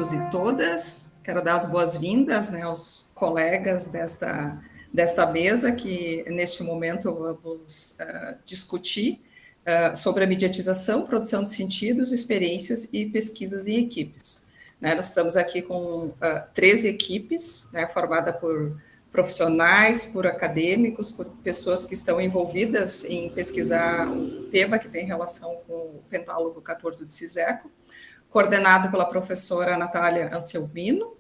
todos e todas. Quero dar as boas-vindas, né, aos colegas desta mesa, que neste momento vamos discutir sobre a mediatização, produção de sentidos, experiências e pesquisas em equipes. Né, nós estamos aqui com 13 equipes, né, formadas por profissionais, por acadêmicos, por pessoas que estão envolvidas em pesquisar um tema que tem relação com o pentálogo 14 do CISECO, coordenado pela professora Natália Anselmino,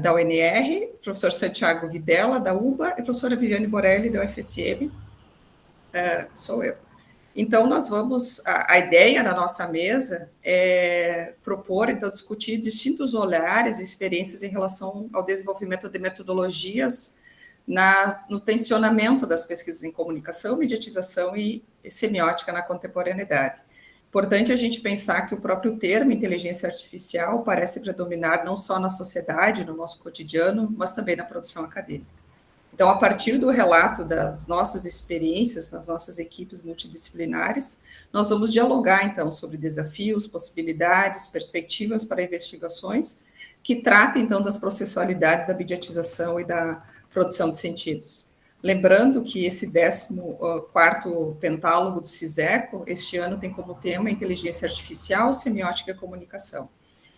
da UNR, professor Santiago Videla, da UBA, e professora Viviane Borelli, da UFSM, sou eu. Então, nós vamos, a ideia da nossa mesa é propor, então, discutir distintos olhares e experiências em relação ao desenvolvimento de metodologias no tensionamento das pesquisas em comunicação, mediatização e semiótica na contemporaneidade. Importante a gente pensar que o próprio termo inteligência artificial parece predominar não só na sociedade, no nosso cotidiano, mas também na produção acadêmica. Então, a partir do relato das nossas experiências, nas nossas equipes multidisciplinares, nós vamos dialogar, então, sobre desafios, possibilidades, perspectivas para investigações que tratem, então, das processualidades da mediatização e da produção de sentidos. Lembrando que esse 14º pentálogo do CISECO, este ano, tem como tema inteligência artificial, semiótica e comunicação.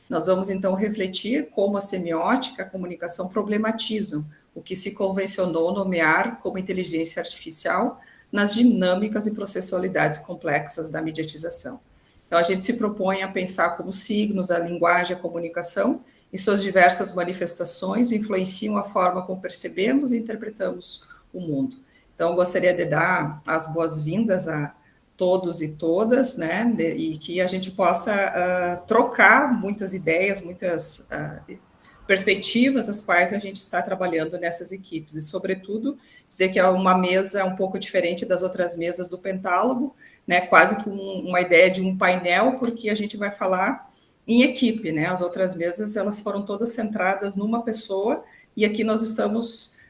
Nós vamos, então, refletir como a semiótica e a comunicação problematizam o que se convencionou nomear como inteligência artificial nas dinâmicas e processualidades complexas da mediatização. Então, a gente se propõe a pensar como signos, a linguagem, a comunicação, em suas diversas manifestações, influenciam a forma como percebemos e interpretamos o mundo. Então, eu gostaria de dar as boas-vindas a todos e todas, né, e que a gente possa trocar muitas ideias, muitas perspectivas as quais a gente está trabalhando nessas equipes, e, sobretudo, dizer que é uma mesa um pouco diferente das outras mesas do pentálogo, né, quase que uma ideia de um painel, porque a gente vai falar em equipe, né, as outras mesas, elas foram todas centradas numa pessoa, e aqui nós estamos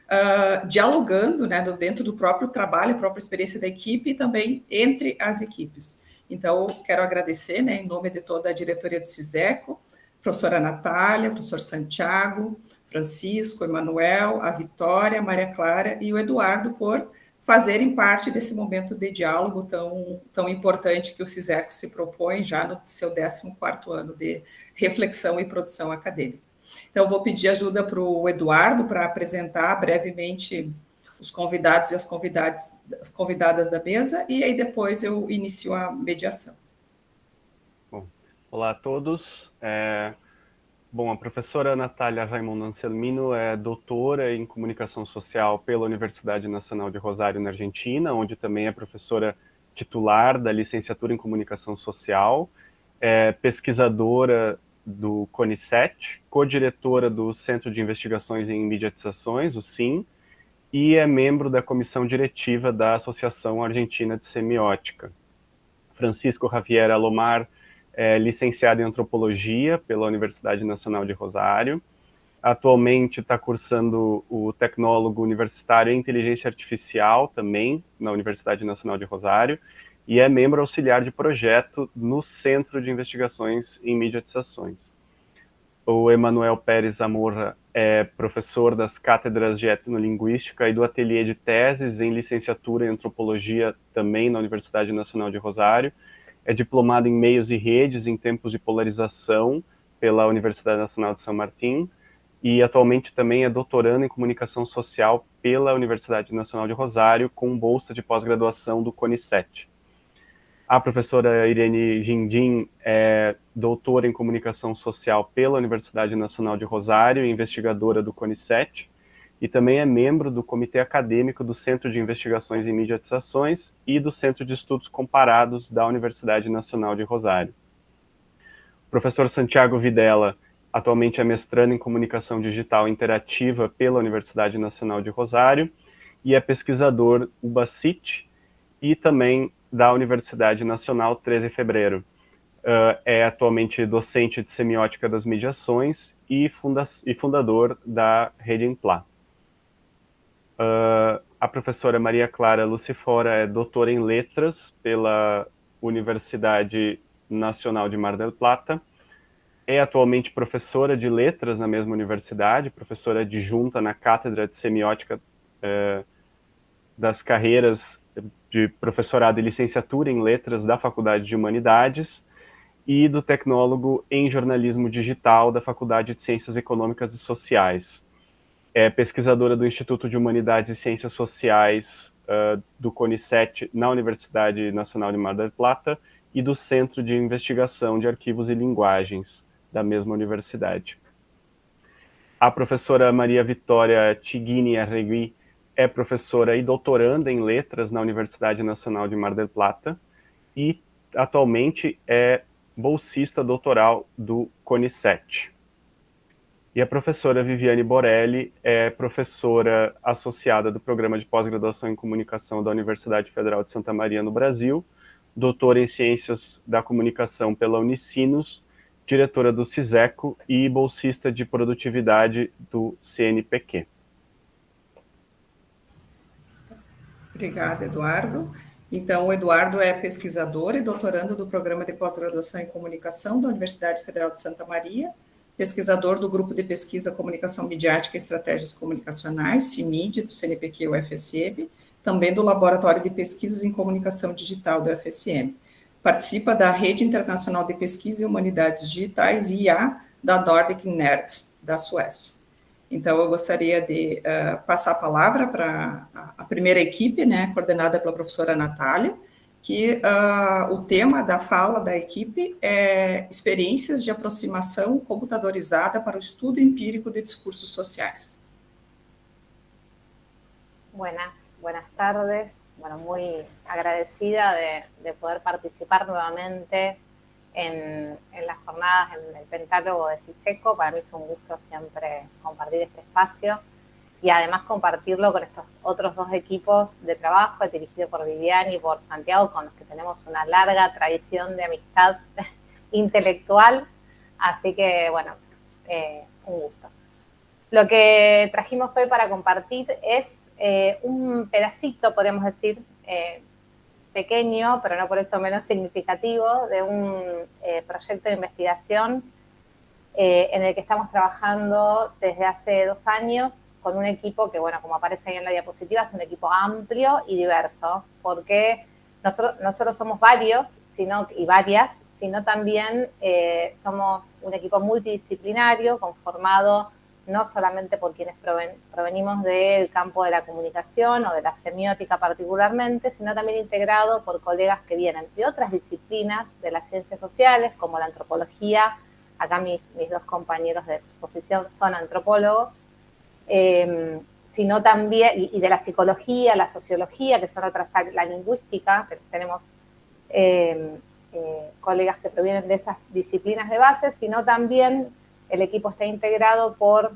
dialogando, né, dentro do próprio trabalho, própria experiência da equipe, e também entre as equipes. Então, quero agradecer, né, em nome de toda a diretoria do CISECO, professora Natália, professor Santiago, Francisco, Emanuel, a Vitória, a Maria Clara e o Eduardo por fazerem parte desse momento de diálogo tão importante que o CISECO se propõe já no seu 14º ano de reflexão e produção acadêmica. Então, vou pedir ajuda para o Eduardo para apresentar brevemente os convidados e as convidadas da mesa, e aí depois eu inicio a mediação. Bom, olá a todos. Bom, a professora Natália Raimundo Anselmino é doutora em comunicação social pela Universidade Nacional de Rosário, na Argentina, onde também é professora titular da licenciatura em comunicação social, é pesquisadora do CONICET, co-diretora do Centro de Investigações em Mediatizações, o CIM, e é membro da comissão diretiva da Associação Argentina de Semiótica. Francisco Javier Alomar é licenciado em Antropologia pela Universidade Nacional de Rosário. Atualmente está cursando o tecnólogo universitário em Inteligência Artificial, também na Universidade Nacional de Rosário, e é membro auxiliar de projeto no Centro de Investigações em Mediatizações. O Emanuel Pérez Amorra é professor das cátedras de etnolinguística e do ateliê de teses em licenciatura em antropologia também na Universidade Nacional de Rosário. É diplomado em meios e redes em tempos de polarização pela Universidade Nacional de São Martim e atualmente também é doutorando em comunicação social pela Universidade Nacional de Rosário com bolsa de pós-graduação do CONICET. A professora Irene Gindim é doutora em comunicação social pela Universidade Nacional de Rosário e investigadora do CONICET, e também é membro do Comitê Acadêmico do Centro de Investigações em Mediatizações e do Centro de Estudos Comparados da Universidade Nacional de Rosário. O professor Santiago Videla atualmente é mestrando em Comunicação Digital Interativa pela Universidade Nacional de Rosário e é pesquisador UBACIT e também da Universidade Nacional 13 de Fevereiro. É atualmente docente de Semiótica das Mediações e fundador da Rede Implá. A professora Maria Clara Lucifora é doutora em Letras pela Universidade Nacional de Mar del Plata, é atualmente professora de letras na mesma universidade, professora adjunta na Cátedra de Semiótica das carreiras de professorado e licenciatura em letras da Faculdade de Humanidades e do tecnólogo em jornalismo digital da Faculdade de Ciências Econômicas e Sociais. É pesquisadora do Instituto de Humanidades e Ciências Sociais do CONICET na Universidade Nacional de Mar del Plata e do Centro de Investigação de Arquivos e Linguagens da mesma universidade. A professora Maria Vitória Tiguini Arregui é professora e doutoranda em letras na Universidade Nacional de Mar del Plata e atualmente é bolsista doutoral do CONICET. E a professora Viviane Borelli é professora associada do Programa de Pós-Graduação em Comunicação da Universidade Federal de Santa Maria, no Brasil, doutora em Ciências da Comunicação pela Unicinos, diretora do CISECO e bolsista de produtividade do CNPq. Obrigada, Eduardo. Então, o Eduardo é pesquisador e doutorando do Programa de Pós-Graduação em Comunicação da Universidade Federal de Santa Maria, pesquisador do Grupo de Pesquisa Comunicação Midiática e Estratégias Comunicacionais, CIMID, do CNPq e UFSM, também do Laboratório de Pesquisas em Comunicação Digital do UFSM. Participa da Rede Internacional de Pesquisa em Humanidades Digitais, IA, da Nordic Nerds, da Suécia. Então, eu gostaria de passar a palavra para a primeira equipe, né, coordenada pela professora Natália, que o tema da fala da equipe é experiências de aproximação computadorizada para o estudo empírico de discursos sociais. Buenas tardes. Bueno, muy agradecida de poder participar nuevamente en las jornadas en el Pentálogo de CISECO. Para mí es un gusto siempre compartir este espacio y además compartirlo con estos otros dos equipos de trabajo, dirigido por Viviane y por Santiago, con los que tenemos una larga tradición de amistad intelectual. Así que, bueno, un gusto. Lo que trajimos hoy para compartir es un pedacito, podríamos decir, pequeño, pero no por eso menos significativo, de un proyecto de investigación en el que estamos trabajando desde hace 2 años con un equipo que, bueno, como aparece ahí en la diapositiva, es un equipo amplio y diverso, porque no solo somos varios y varias, sino también somos un equipo multidisciplinario conformado no solamente por quienes provenimos del campo de la comunicación o de la semiótica particularmente, sino también integrado por colegas que vienen de otras disciplinas de las ciencias sociales, como la antropología. Acá mis 2 compañeros de exposición son antropólogos, sino también, y de la psicología, la sociología, que son otras áreas, la lingüística, que tenemos colegas que provienen de esas disciplinas de base, sino también el equipo está integrado por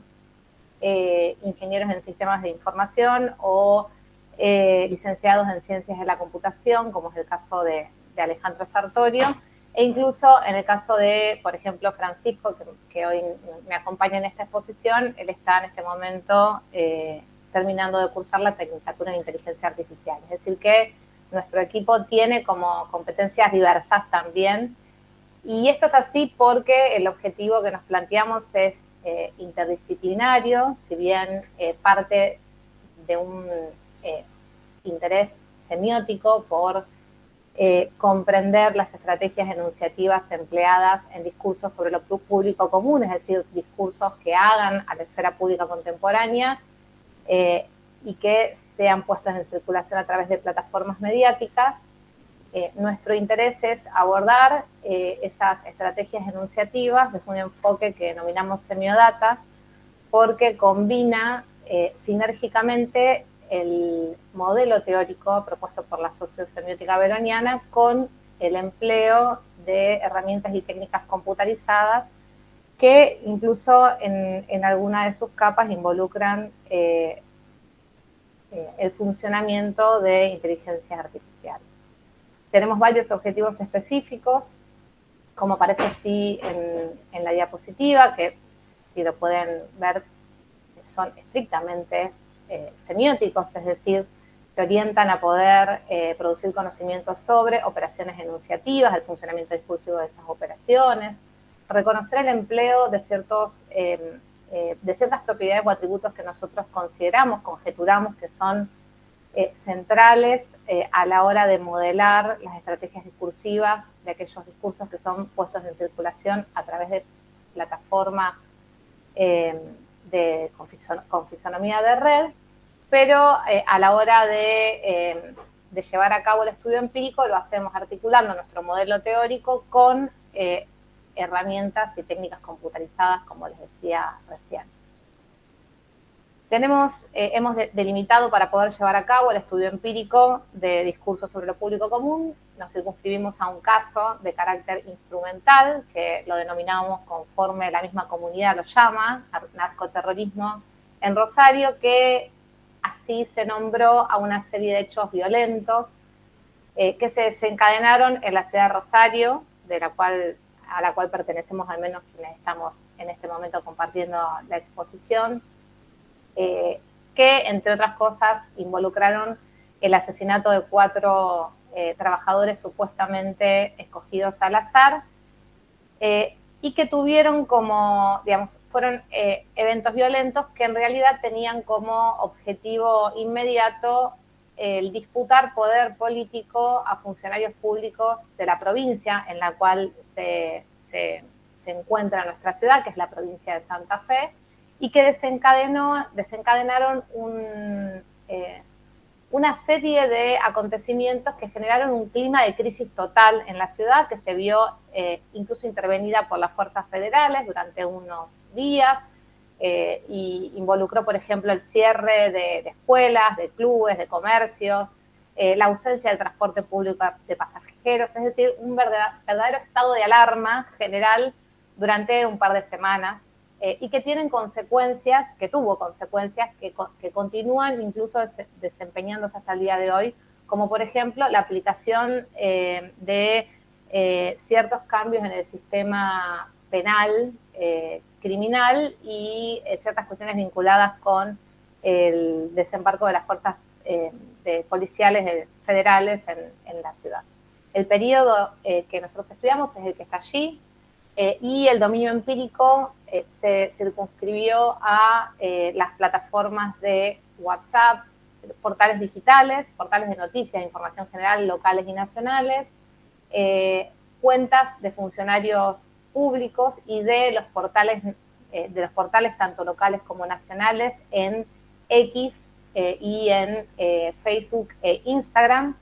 ingenieros en sistemas de información o licenciados en ciencias de la computación, como es el caso de Alejandro Sartorio, e incluso en el caso de, por ejemplo, Francisco, que hoy me acompaña en esta exposición, él está en este momento terminando de cursar la Tecnicatura en Inteligencia Artificial. Es decir, que nuestro equipo tiene como competencias diversas también. Y esto es así porque el objetivo que nos planteamos es interdisciplinario, si bien parte de un interés semiótico por comprender las estrategias enunciativas empleadas en discursos sobre lo público común, es decir, discursos que hagan a la esfera pública contemporánea y que sean puestos en circulación a través de plataformas mediáticas. Nuestro interés es abordar esas estrategias enunciativas desde un enfoque que denominamos semiodatas, porque combina sinérgicamente el modelo teórico propuesto por la sociosemiótica veroniana con el empleo de herramientas y técnicas computarizadas que incluso en alguna de sus capas involucran el funcionamiento de inteligencias artificiales. Tenemos varios objetivos específicos, como aparece allí en la diapositiva, que si lo pueden ver son estrictamente semióticos, es decir, se orientan a poder producir conocimientos sobre operaciones enunciativas, el funcionamiento discursivo de esas operaciones, reconocer el empleo de ciertas propiedades o atributos que nosotros conjeturamos que son centrales a la hora de modelar las estrategias discursivas de aquellos discursos que son puestos en circulación a través de plataformas con fisonomía de red, pero a la hora de llevar a cabo el estudio empírico lo hacemos articulando nuestro modelo teórico con herramientas y técnicas computarizadas, como les decía recién. Hemos delimitado para poder llevar a cabo el estudio empírico de discursos sobre lo público común, nos circunscribimos a un caso de carácter instrumental, que lo denominamos conforme la misma comunidad lo llama, narcoterrorismo en Rosario, que así se nombró a una serie de hechos violentos que se desencadenaron en la ciudad de Rosario, a la cual pertenecemos al menos quienes estamos en este momento compartiendo la exposición, que, entre otras cosas, involucraron el asesinato de 4 trabajadores supuestamente escogidos al azar, y que tuvieron como, digamos, fueron eventos violentos que en realidad tenían como objetivo inmediato el disputar poder político a funcionarios públicos de la provincia en la cual se encuentra nuestra ciudad, que es la provincia de Santa Fe, y que desencadenaron una serie de acontecimientos que generaron un clima de crisis total en la ciudad, que se vio incluso intervenida por las fuerzas federales durante unos días, y involucró, por ejemplo, el cierre de escuelas, de clubes, de comercios, la ausencia del transporte público de pasajeros, es decir, un verdadero estado de alarma general durante un par de semanas, y que tuvo consecuencias que continúan incluso desempeñándose hasta el día de hoy, como por ejemplo la aplicación de ciertos cambios en el sistema penal, criminal, y ciertas cuestiones vinculadas con el desembarco de las fuerzas policiales federales en la ciudad. El periodo que nosotros estudiamos es el que está allí, y el dominio empírico se circunscribió a las plataformas de WhatsApp, portales digitales, portales de noticias, de información general, locales y nacionales, cuentas de funcionarios públicos y de los portales tanto locales como nacionales en X y en Facebook e Instagram,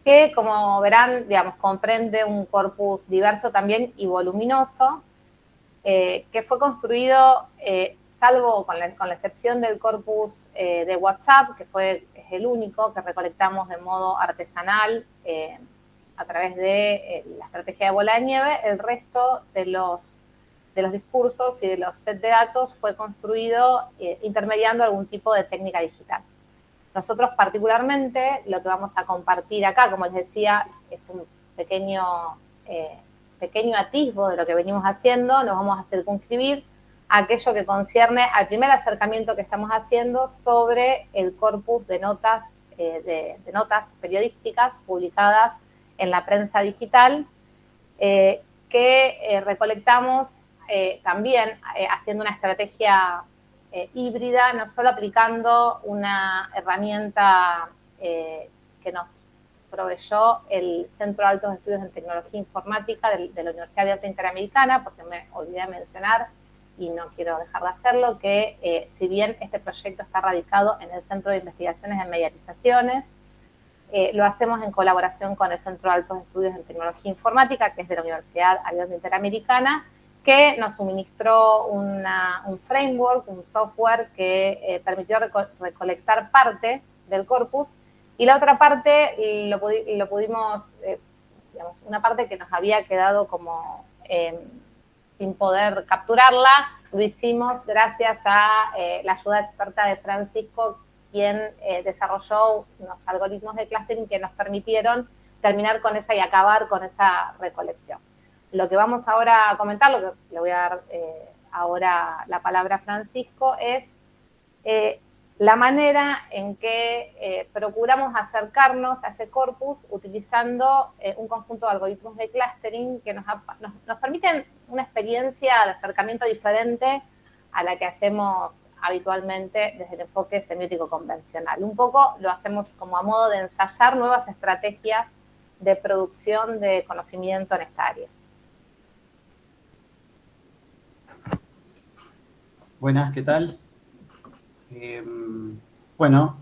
que, como verán, digamos, comprende un corpus diverso también y voluminoso, que fue construido, salvo con la excepción del corpus de WhatsApp, que es el único que recolectamos de modo artesanal a través de la estrategia de bola de nieve. El resto de los discursos y de los sets de datos fue construido intermediando algún tipo de técnica digital. Nosotros particularmente lo que vamos a compartir acá, como les decía, es un pequeño atisbo de lo que venimos haciendo. Nos vamos a circunscribir a aquello que concierne al primer acercamiento que estamos haciendo sobre el corpus de notas, de notas periodísticas publicadas en la prensa digital, que recolectamos también haciendo una estrategia híbrida, no solo aplicando una herramienta que nos proveyó el Centro de Altos Estudios en Tecnología Informática de la Universidad Abierta Interamericana, porque me olvidé de mencionar, y no quiero dejar de hacerlo, que si bien este proyecto está radicado en el Centro de Investigaciones en Mediatizaciones, lo hacemos en colaboración con el Centro de Altos Estudios en Tecnología Informática, que es de la Universidad Abierta Interamericana, que nos suministró un framework, un software que permitió recolectar parte del corpus, y la otra parte lo pudimos, digamos, una parte que nos había quedado como sin poder capturarla, lo hicimos gracias a la ayuda experta de Francisco, quien desarrolló unos algoritmos de clustering que nos permitieron terminar con esa y acabar con esa recolección. Lo que vamos ahora a comentar, lo que le voy a dar ahora la palabra a Francisco, es la manera en que procuramos acercarnos a ese corpus utilizando un conjunto de algoritmos de clustering que nos permiten una experiencia de acercamiento diferente a la que hacemos habitualmente desde el enfoque semiótico convencional. Un poco lo hacemos como a modo de ensayar nuevas estrategias de producción de conocimiento en esta área. Buenas, ¿qué tal? Bueno,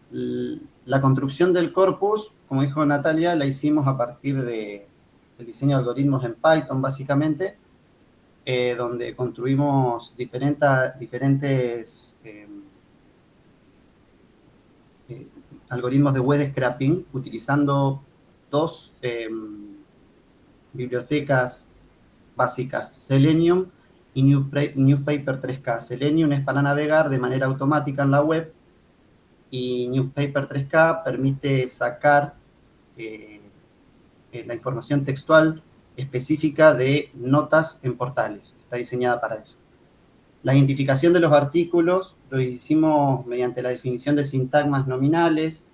la construcción del corpus, como dijo Natalia, la hicimos a partir del diseño de algoritmos en Python, básicamente, donde construimos diferentes algoritmos de web scraping, utilizando dos bibliotecas básicas, Selenium y Newspaper 3K. Selenium es para navegar de manera automática en la web y Newspaper 3K permite sacar la información textual específica de notas en portales. Está diseñada para eso. La identificación de los artículos lo hicimos mediante la definición de sintagmas nominales,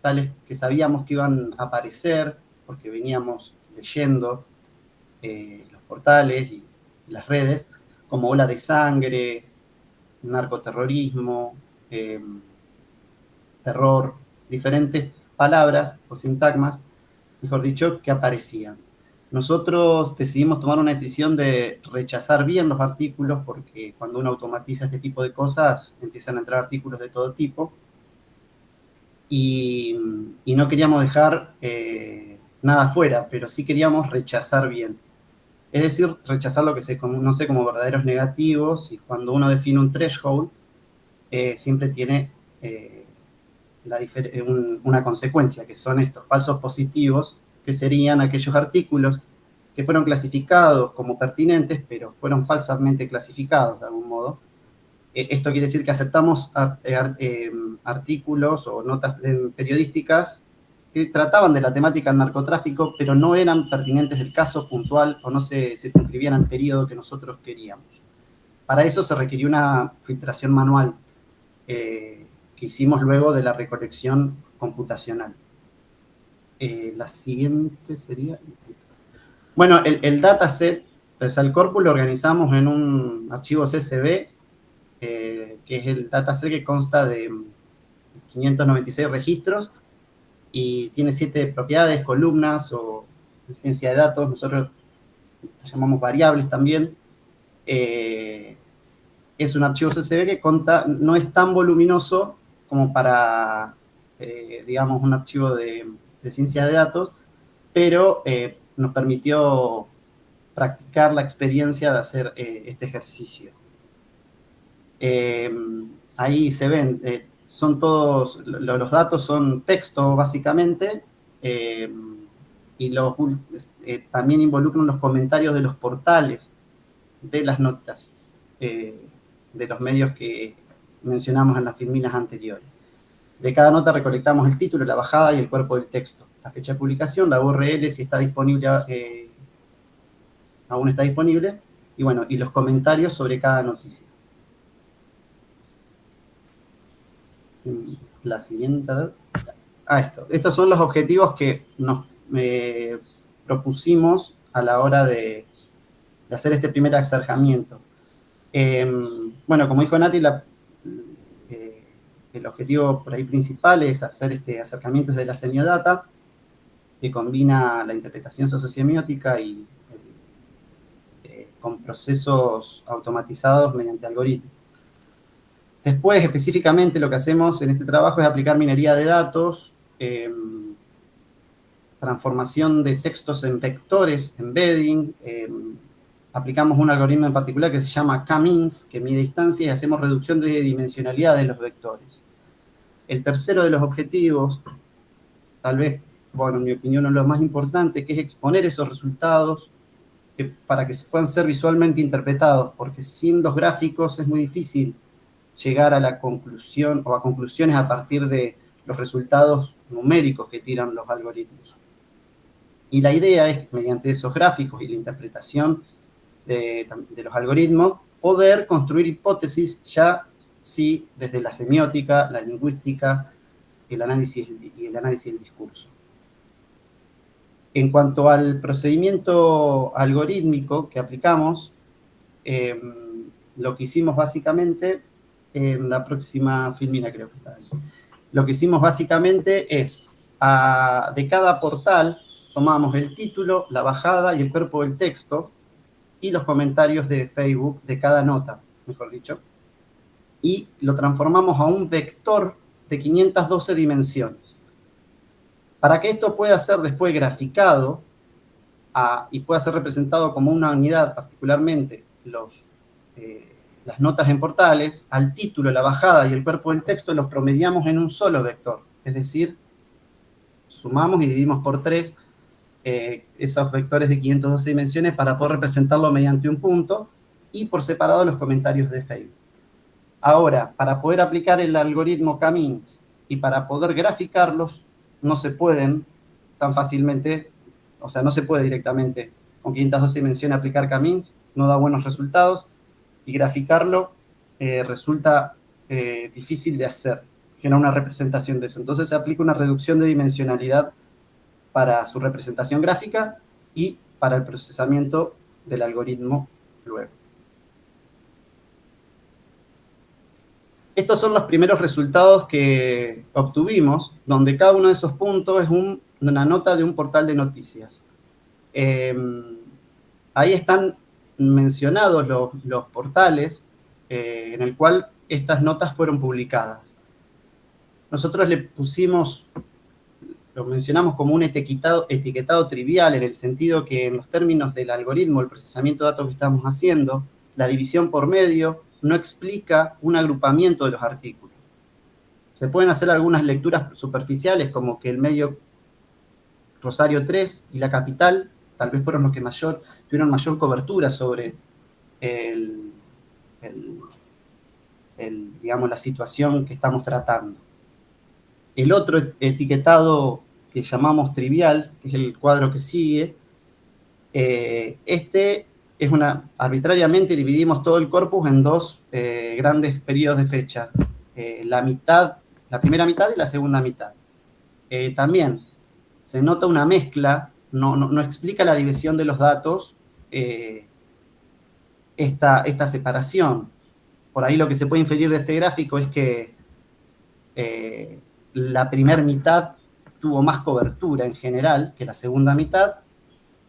tales que sabíamos que iban a aparecer, porque veníamos leyendo los portales y las redes, como ola de sangre, narcoterrorismo, terror, diferentes palabras o sintagmas, mejor dicho, que aparecían. Nosotros decidimos tomar una decisión de rechazar bien los artículos, porque cuando uno automatiza este tipo de cosas, empiezan a entrar artículos de todo tipo, y no queríamos dejar nada fuera, pero sí queríamos rechazar bien. Es decir, rechazar lo que se conoce como verdaderos negativos, y cuando uno define un threshold, siempre tiene una consecuencia, que son estos falsos positivos, que serían aquellos artículos que fueron clasificados como pertinentes, pero fueron falsamente clasificados de algún modo. Esto quiere decir que aceptamos artículos o notas periodísticas que trataban de la temática del narcotráfico, pero no eran pertinentes del caso puntual o no se circunscribían al periodo que nosotros queríamos. Para eso se requirió una filtración manual que hicimos luego de la recolección computacional. La siguiente sería... Bueno, el dataset, o sea, el corpus lo organizamos en un archivo CSV, que es el dataset que consta de 596 registros y tiene 7 propiedades, columnas o ciencia de datos. Nosotros las llamamos variables también. Es un archivo CSV que no es tan voluminoso como para, digamos, un archivo de ciencia de datos, pero nos permitió practicar la experiencia de hacer este ejercicio. Ahí se ven, son todos, los datos son texto básicamente, y también involucran los comentarios de los portales, de las notas, de los medios que mencionamos en las filminas anteriores. De cada nota recolectamos el título, la bajada y el cuerpo del texto, la fecha de publicación, la URL, si está disponible, aún está disponible, y bueno, y los comentarios sobre cada noticia. La siguiente, a ver. Estos son los objetivos que nos propusimos a la hora de hacer este primer acercamiento. Bueno, como dijo Nati, el objetivo por ahí principal es hacer este acercamiento desde la semiodata, que combina la interpretación sociosemiótica y con procesos automatizados mediante algoritmos. Después, específicamente, lo que hacemos en este trabajo es aplicar minería de datos, transformación de textos en vectores, embedding. Aplicamos un algoritmo en particular que se llama K-means, que mide distancias, y hacemos reducción de dimensionalidad de los vectores. El tercero de los objetivos, tal vez, bueno, en mi opinión, uno de los más importantes, que es exponer esos resultados para que puedan ser visualmente interpretados, porque sin los gráficos es muy difícil llegar a la conclusión o a conclusiones a partir de los resultados numéricos que tiran los algoritmos. Y la idea es, mediante esos gráficos y la interpretación de los algoritmos, poder construir hipótesis ya sí desde la semiótica, la lingüística, el análisis del discurso. En cuanto al procedimiento algorítmico que aplicamos, lo que hicimos básicamente, en la próxima filmina creo que está ahí, lo que hicimos básicamente es, de cada portal, tomamos el título, la bajada y el cuerpo del texto, y los comentarios de Facebook de cada nota, mejor dicho, y lo transformamos a un vector de 512 dimensiones. Para que esto pueda ser después graficado y pueda ser representado como una unidad, particularmente las notas en portales, al título, la bajada y el cuerpo del texto los promediamos en un solo vector. Es decir, sumamos y dividimos por 3 esos vectores de 512 dimensiones para poder representarlo mediante un punto, y por separado los comentarios de Facebook. Ahora, para poder aplicar el algoritmo K-means y para poder graficarlos, no se pueden tan fácilmente, o sea, no se puede directamente con 512 dimensiones aplicar K-means, no da buenos resultados, y graficarlo resulta difícil de hacer, genera una representación de eso. Entonces se aplica una reducción de dimensionalidad para su representación gráfica y para el procesamiento del algoritmo luego. Estos son los primeros resultados que obtuvimos, donde cada uno de esos puntos es una nota de un portal de noticias. Ahí están mencionados los portales en el cual estas notas fueron publicadas. Nosotros le pusimos, lo mencionamos como un etiquetado trivial, en el sentido que en los términos del algoritmo, el procesamiento de datos que estamos haciendo, la división por medio no explica un agrupamiento de los artículos. Se pueden hacer algunas lecturas superficiales, como que el medio Rosario 3 y La Capital tal vez fueron los que tuvieron mayor cobertura sobre digamos, la situación que estamos tratando. El otro etiquetado que llamamos trivial, que es el cuadro que sigue, arbitrariamente dividimos todo el corpus en dos grandes periodos de fecha, la primera mitad y la segunda mitad. También se nota una mezcla, no explica la división de los datos, esta separación. Por ahí lo que se puede inferir de este gráfico es que la primera mitad tuvo más cobertura en general que la segunda mitad,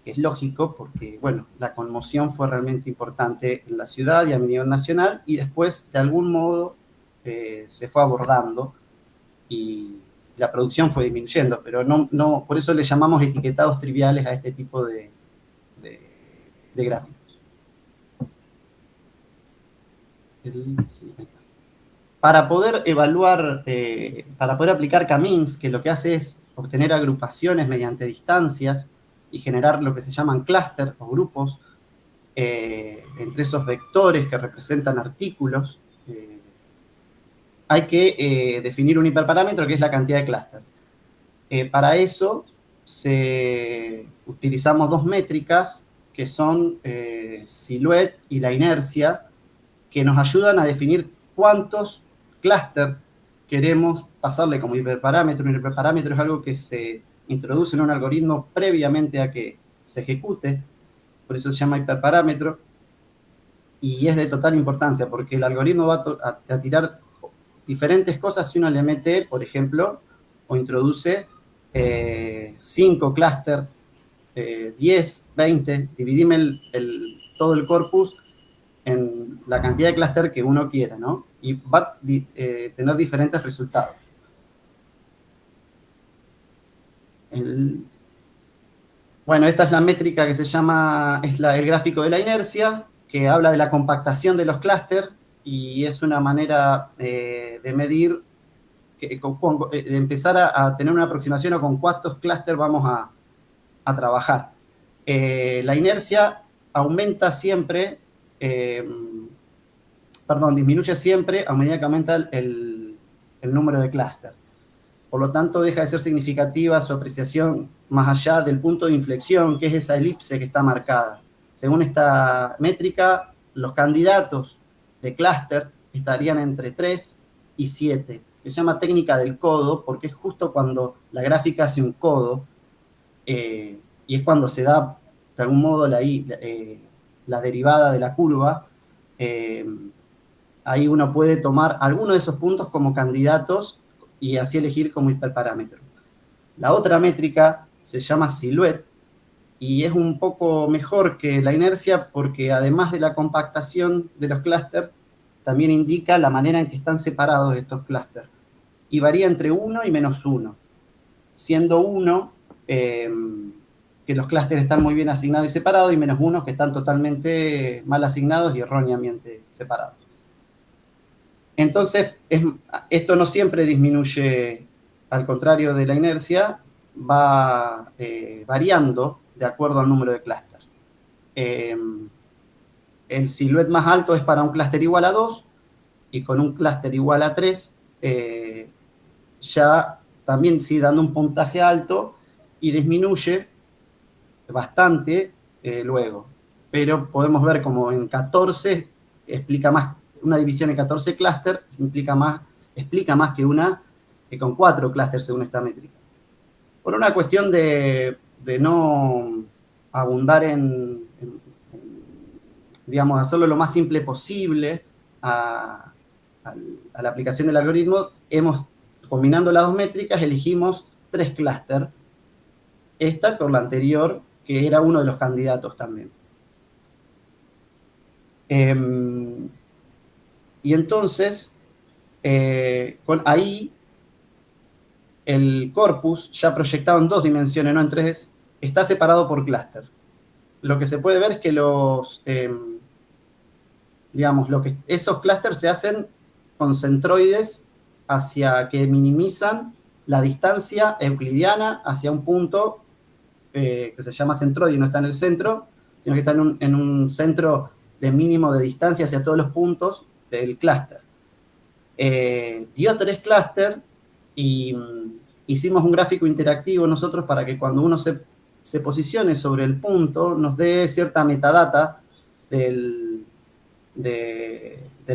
que es lógico porque, bueno, la conmoción fue realmente importante en la ciudad y a nivel nacional, y después, de algún modo, se fue abordando y la producción fue disminuyendo, pero no, por eso le llamamos etiquetados triviales a este tipo de gráficos. Para poder evaluar, para poder aplicar K-means, que lo que hace es obtener agrupaciones mediante distancias y generar lo que se llaman clústeres o grupos entre esos vectores que representan artículos, hay que definir un hiperparámetro que es la cantidad de clústeres. Para eso utilizamos dos métricas que son Silhouette y la inercia, que nos ayudan a definir cuántos clústeres queremos pasarle como hiperparámetro. Un hiperparámetro es algo que se introduce en un algoritmo previamente a que se ejecute, por eso se llama hiperparámetro, y es de total importancia, porque el algoritmo va a tirar diferentes cosas si uno le mete, por ejemplo, o introduce 5 clústeres, 10, 20, dividime todo el corpus en la cantidad de clústeres que uno quiera, ¿no? Y va a tener diferentes resultados. Bueno, esta es la métrica que se llama, el gráfico de la inercia, que habla de la compactación de los clústeres, y es una manera de medir, de empezar a tener una aproximación a con cuántos clústeres vamos a trabajar. La inercia aumenta siempre, disminuye siempre a medida que aumenta el número de clústeres. Por lo tanto, deja de ser significativa su apreciación más allá del punto de inflexión, que es esa elipse que está marcada. Según esta métrica, los candidatos de clúster estarían entre 3 y 7. Se llama técnica del codo porque es justo cuando la gráfica hace un codo y es cuando se da, de algún modo, la derivada de la curva. Ahí uno puede tomar alguno de esos puntos como candidatos y así elegir como hiperparámetro. La otra métrica se llama silhouette y es un poco mejor que la inercia porque además de la compactación de los clústeres, también indica la manera en que están separados estos clústeres. Y varía entre 1 y -1, siendo 1 que los clústeres están muy bien asignados y separados, y -1 que están totalmente mal asignados y erróneamente separados. Entonces, esto no siempre disminuye, al contrario de la inercia, va variando de acuerdo al número de clústeres. El silhouette más alto es para un clúster igual a 2, y con un clúster igual a 3, ya también sigue dando un puntaje alto y disminuye bastante luego. Pero podemos ver como en 14 explica más, una división en 14 clústeres explica más que una que con 4 clústeres según esta métrica. Por una cuestión de no abundar digamos, hacerlo lo más simple posible a la aplicación del algoritmo, combinando las dos métricas, elegimos 3 clústeres. Esta por la anterior, que era uno de los candidatos también. Y entonces, ahí, el corpus, ya proyectado en 2 dimensiones, no en 3, está separado por clúster. Lo que se puede ver es que esos clústeres se hacen con centroides que minimizan la distancia euclidiana hacia un punto que se llama centroide y no está en el centro, sino que está en un centro de mínimo de distancia hacia todos los puntos del clúster. Dio 3 clústeres y hicimos un gráfico interactivo nosotros para que cuando uno se posicione sobre el punto nos dé cierta metadata del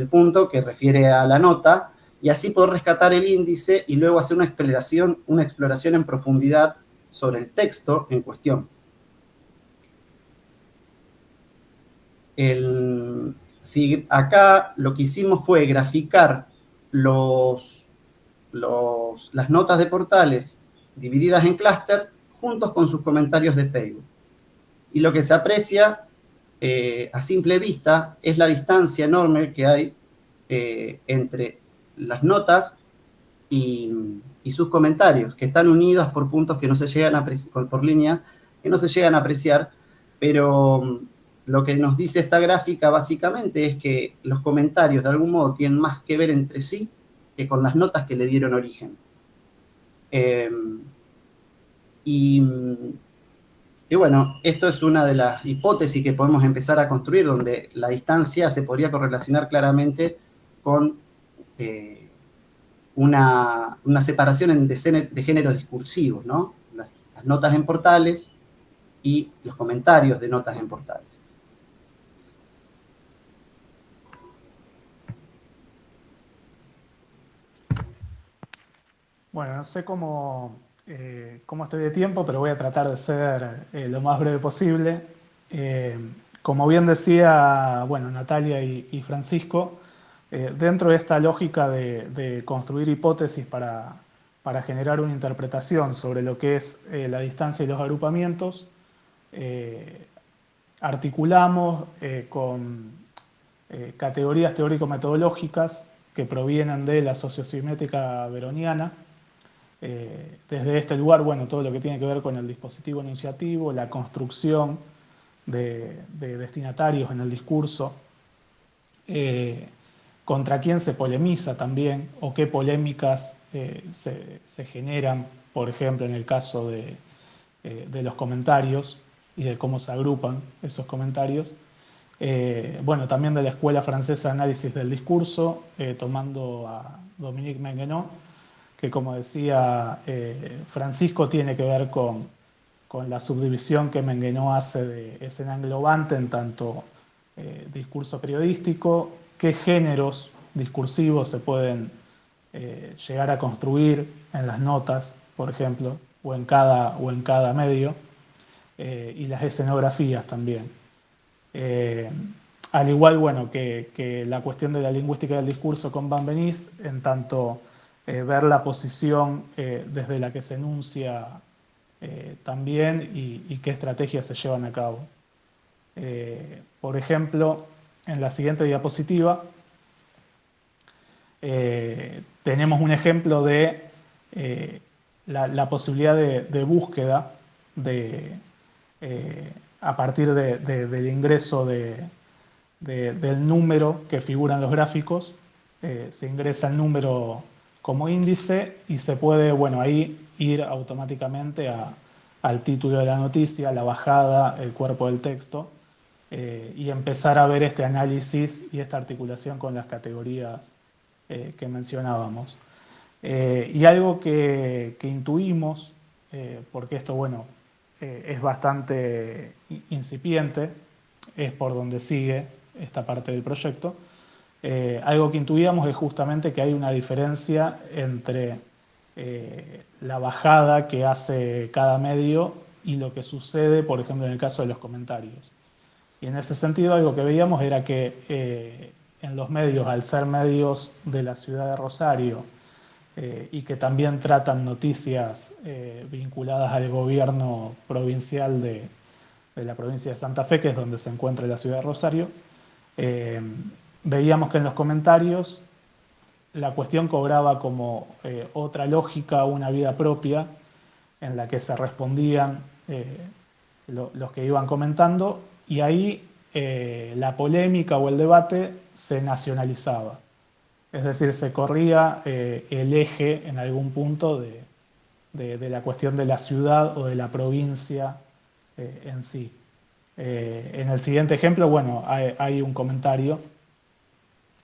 punto que refiere a la nota, y así poder rescatar el índice y luego hacer una exploración en profundidad sobre el texto en cuestión. Acá lo que hicimos fue graficar las notas de portales divididas en clúster juntos con sus comentarios de Facebook. Y lo que se aprecia a simple vista es la distancia enorme que hay entre las notas y sus comentarios, que están unidas por puntos que no se llegan a por líneas que no se llegan a apreciar, pero lo que nos dice esta gráfica básicamente es que los comentarios de algún modo tienen más que ver entre sí que con las notas que le dieron origen. Y bueno, esto es una de las hipótesis que podemos empezar a construir, donde la distancia se podría correlacionar claramente con una separación de géneros discursivos, ¿no? Las notas en portales y los comentarios de notas en portales. Bueno, no sé cómo estoy de tiempo, pero voy a tratar de ser lo más breve posible. Como bien decía, bueno, Natalia y Francisco, dentro de esta lógica de construir hipótesis para generar una interpretación sobre lo que es la distancia y los agrupamientos, articulamos con categorías teórico-metodológicas que provienen de la sociosimétrica veroniana. Desde este lugar, bueno, todo lo que tiene que ver con el dispositivo enunciativo, la construcción de destinatarios en el discurso, contra quién se polemiza también, o qué polémicas se generan, por ejemplo, en el caso de los comentarios y de cómo se agrupan esos comentarios. Bueno, también de la Escuela Francesa de Análisis del Discurso, tomando a Dominique Menguenot, que, como decía Francisco, tiene que ver con la subdivisión que Menguenot hace de escena englobante en tanto discurso periodístico, qué géneros discursivos se pueden llegar a construir en las notas, por ejemplo, o en cada medio, y las escenografías también. Al igual, bueno, que la cuestión de la lingüística del discurso con Van Benís, en tanto ver la posición desde la que se enuncia también y qué estrategias se llevan a cabo. Por ejemplo, en la siguiente diapositiva tenemos un ejemplo de la posibilidad de búsqueda a partir del ingreso del número que figura en los gráficos. Se ingresa el número como índice y se puede, bueno, ahí ir automáticamente al título de la noticia, la bajada, el cuerpo del texto, y empezar a ver este análisis y esta articulación con las categorías que mencionábamos. Y algo que intuimos, porque esto, bueno, es bastante incipiente, es por donde sigue esta parte del proyecto, algo que intuíamos es justamente que hay una diferencia entre la bajada que hace cada medio y lo que sucede, por ejemplo, en el caso de los comentarios. Y en ese sentido algo que veíamos era que en los medios, al ser medios de la ciudad de Rosario, y que también tratan noticias vinculadas al gobierno provincial de la provincia de Santa Fe, que es donde se encuentra la ciudad de Rosario, veíamos que en los comentarios la cuestión cobraba como otra lógica, una vida propia, en la que se respondían los que iban comentando, y ahí la polémica o el debate se nacionalizaba. Es decir, se corría el eje en algún punto de la cuestión de la ciudad o de la provincia en sí. En el siguiente ejemplo, bueno, hay un comentario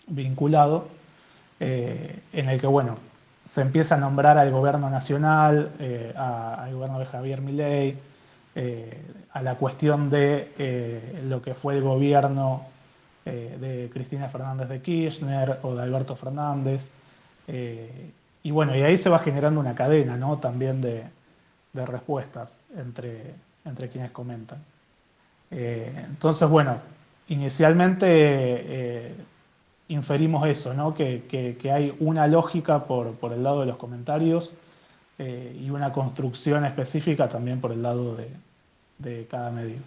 vinculado en el que, bueno, se empieza a nombrar al gobierno nacional, al gobierno de Javier Milei, a la cuestión de lo que fue el gobierno de Cristina Fernández de Kirchner o de Alberto Fernández. Y bueno, y ahí se va generando una cadena, ¿no?, también de respuestas entre quienes comentan. Entonces, bueno, inicialmente inferimos eso, ¿no?, que hay una lógica por el lado de los comentarios y una construcción específica también por el lado de cada medio.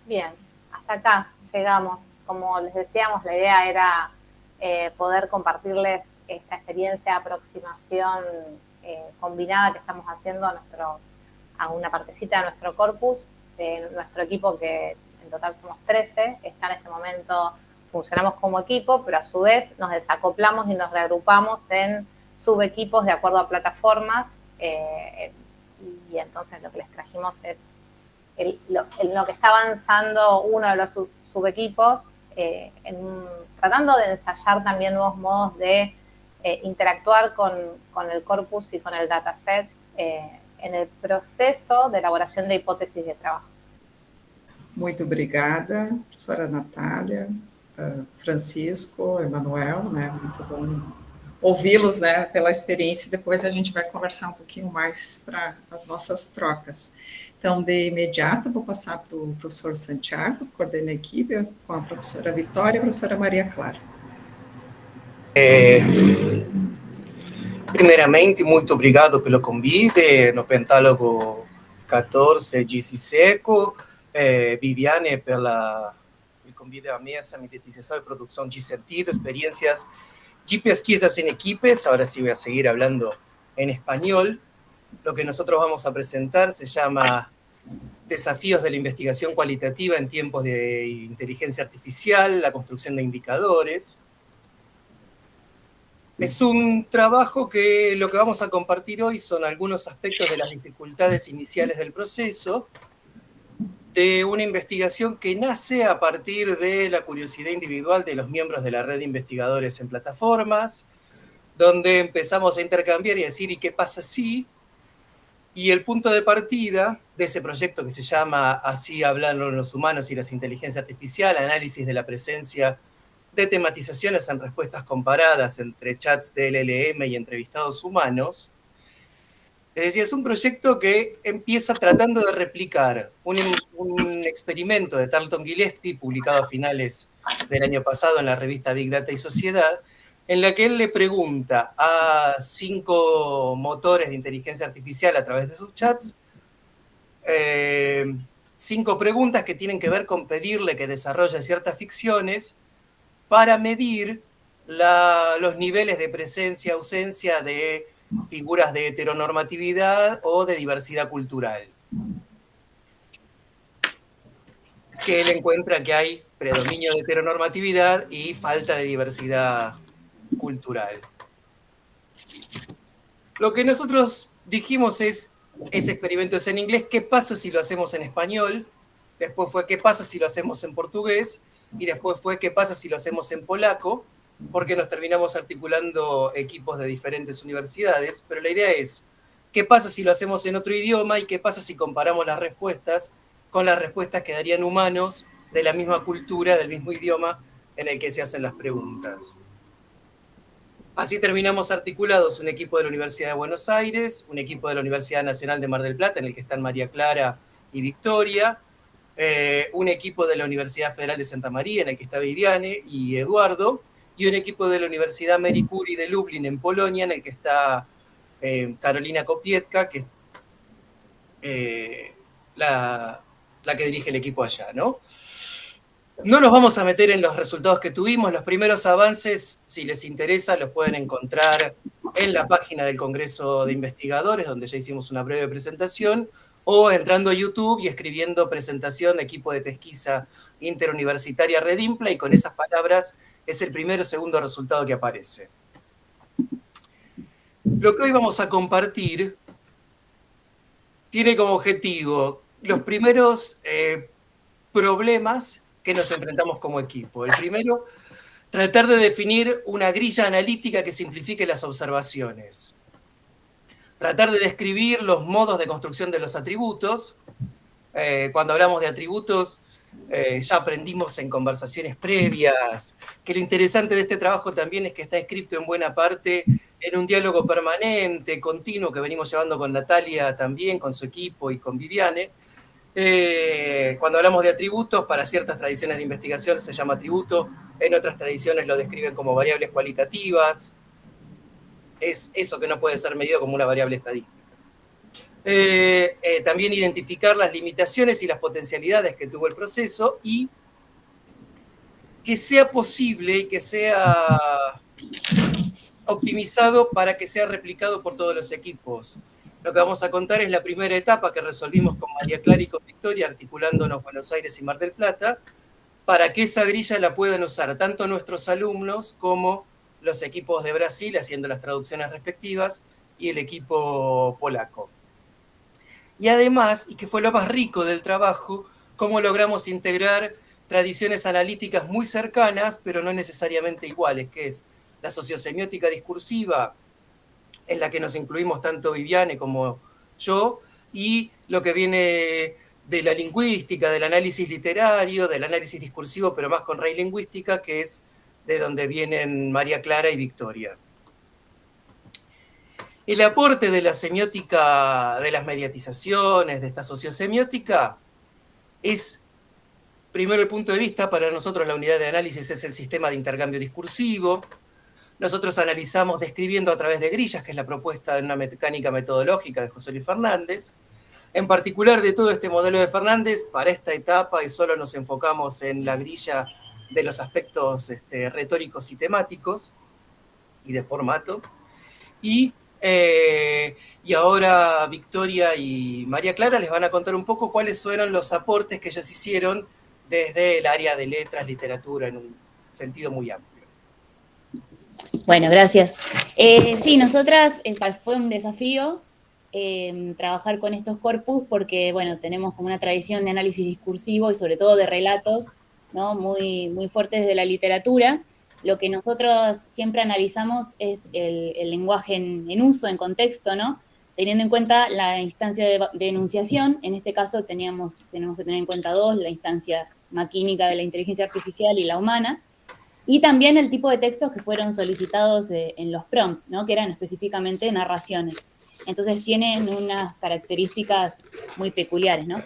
Bien, hasta acá llegamos. Como les decíamos, la idea era poder compartirles esta experiencia de aproximación combinada que estamos haciendo a una partecita de nuestro corpus. Nuestro equipo, que en total somos 13, está en este momento, funcionamos como equipo, pero a su vez nos desacoplamos y nos reagrupamos en subequipos de acuerdo a plataformas, y entonces lo que les trajimos es lo que está avanzando uno de los subequipos, tratando de ensayar también nuevos modos de interactuar con el corpus y con el dataset en el proceso de elaboración de hipótesis de trabajo. Muito obrigada, professora Natália, Francisco, Emanuel, né? Muito bom ouvi-los, né, pela experiência, e depois a gente vai conversar um pouquinho mais para as nossas trocas. Então, de imediato, vou passar para o professor Santiago, que coordena a equipe, com a professora Vitória e a professora Maria Clara. Primeiramente, muito obrigado pelo convite no Pentálogo 14 Giseco, Viviane pelo convite à mesa, mimetização e produção de sentido, experiencias de pesquisas en equipes. Ahora sí voy a seguir hablando en español. Lo que nosotros vamos a presentar se llama Desafíos de la investigación cualitativa en tiempos de inteligencia artificial, la construcción de indicadores. Es un trabajo que lo que vamos a compartir hoy son algunos aspectos de las dificultades iniciales del proceso, de una investigación que nace a partir de la curiosidad individual de los miembros de la red de investigadores en plataformas, donde empezamos a intercambiar y a decir, ¿y qué pasa si? Y el punto de partida de ese proyecto que se llama Así hablan los humanos y las inteligencias artificiales, análisis de la presencia de tematizaciones en respuestas comparadas entre chats de LLM y entrevistados humanos. Es decir, es un proyecto que empieza tratando de replicar un experimento de Tarleton Gillespie, publicado a finales del año pasado en la revista Big Data y Sociedad, en la que él le pregunta a 5 motores de inteligencia artificial a través de sus chats 5 preguntas que tienen que ver con pedirle que desarrolle ciertas ficciones para medir los niveles de presencia, ausencia de figuras de heteronormatividad o de diversidad cultural. Que él encuentra que hay predominio de heteronormatividad y falta de diversidad cultural. Lo que nosotros dijimos es, ese experimento es en inglés, ¿qué pasa si lo hacemos en español? Después fue, ¿qué pasa si lo hacemos en portugués? Y después fue, ¿qué pasa si lo hacemos en polaco? Porque nos terminamos articulando equipos de diferentes universidades, pero la idea es, ¿qué pasa si lo hacemos en otro idioma? ¿Y qué pasa si comparamos las respuestas con las respuestas que darían humanos de la misma cultura, del mismo idioma en el que se hacen las preguntas? Así terminamos articulados un equipo de la Universidad de Buenos Aires, un equipo de la Universidad Nacional de Mar del Plata, en el que están María Clara y Victoria, un equipo de la Universidad Federal de Santa María, en el que está Viviane y Eduardo, y un equipo de la Universidad Marie Curie de Lublin, en Polonia, en el que está Karolina Kopietka, que es la que dirige el equipo allá, ¿no? No nos vamos a meter en los resultados que tuvimos. Los primeros avances, si les interesa, los pueden encontrar en la página del Congreso de Investigadores, donde ya hicimos una breve presentación, o entrando a YouTube y escribiendo presentación de equipo de pesquisa interuniversitaria Redimpla, y con esas palabras es el primero o segundo resultado que aparece. Lo que hoy vamos a compartir tiene como objetivo los primeros problemas que nos enfrentamos como equipo. El primero, tratar de definir una grilla analítica que simplifique las observaciones. Tratar de describir los modos de construcción de los atributos. Cuando hablamos de atributos, ya aprendimos en conversaciones previas que lo interesante de este trabajo también es que está escrito en buena parte en un diálogo permanente, continuo, que venimos llevando con Natalia también, con su equipo y con Viviane. Cuando hablamos de atributos, para ciertas tradiciones de investigación se llama atributo, en otras tradiciones lo describen como variables cualitativas. Es eso que no puede ser medido como una variable estadística. También identificar las limitaciones y las potencialidades que tuvo el proceso y que sea posible y que sea optimizado para que sea replicado por todos los equipos. Lo que vamos a contar es la primera etapa que resolvimos con María Clara y con Victoria, articulándonos Buenos Aires y Mar del Plata, para que esa grilla la puedan usar tanto nuestros alumnos como los equipos de Brasil, haciendo las traducciones respectivas, y el equipo polaco. Y además, y que fue lo más rico del trabajo, cómo logramos integrar tradiciones analíticas muy cercanas, pero no necesariamente iguales, que es la sociosemiótica discursiva, en la que nos incluimos tanto Viviane como yo, y lo que viene de la lingüística, del análisis literario, del análisis discursivo, pero más con raíz lingüística, que es de donde vienen María Clara y Victoria. El aporte de la semiótica, de las mediatizaciones, de esta sociosemiótica, es, primero el punto de vista, para nosotros la unidad de análisis es el sistema de intercambio discursivo. Nosotros analizamos describiendo a través de grillas, que es la propuesta de una mecánica metodológica de José Luis Fernández. En particular de todo este modelo de Fernández, para esta etapa, y solo nos enfocamos en la grilla de los aspectos retóricos y temáticos, y de formato. Y ahora Victoria y María Clara les van a contar un poco cuáles fueron los aportes que ellas hicieron desde el área de letras, literatura, en un sentido muy amplio. Bueno, gracias. Sí, nosotras fue un desafío trabajar con estos corpus porque, bueno, tenemos como una tradición de análisis discursivo y sobre todo de relatos, ¿no? muy, muy fuertes de la literatura. Lo que nosotros siempre analizamos es el lenguaje en uso, en contexto, ¿no? teniendo en cuenta la instancia de enunciación. En este caso tenemos que tener en cuenta dos, la instancia maquínica de la inteligencia artificial y la humana, y también el tipo de textos que fueron solicitados en los prompts, ¿no? Que eran específicamente narraciones. Entonces tienen unas características muy peculiares, ¿no?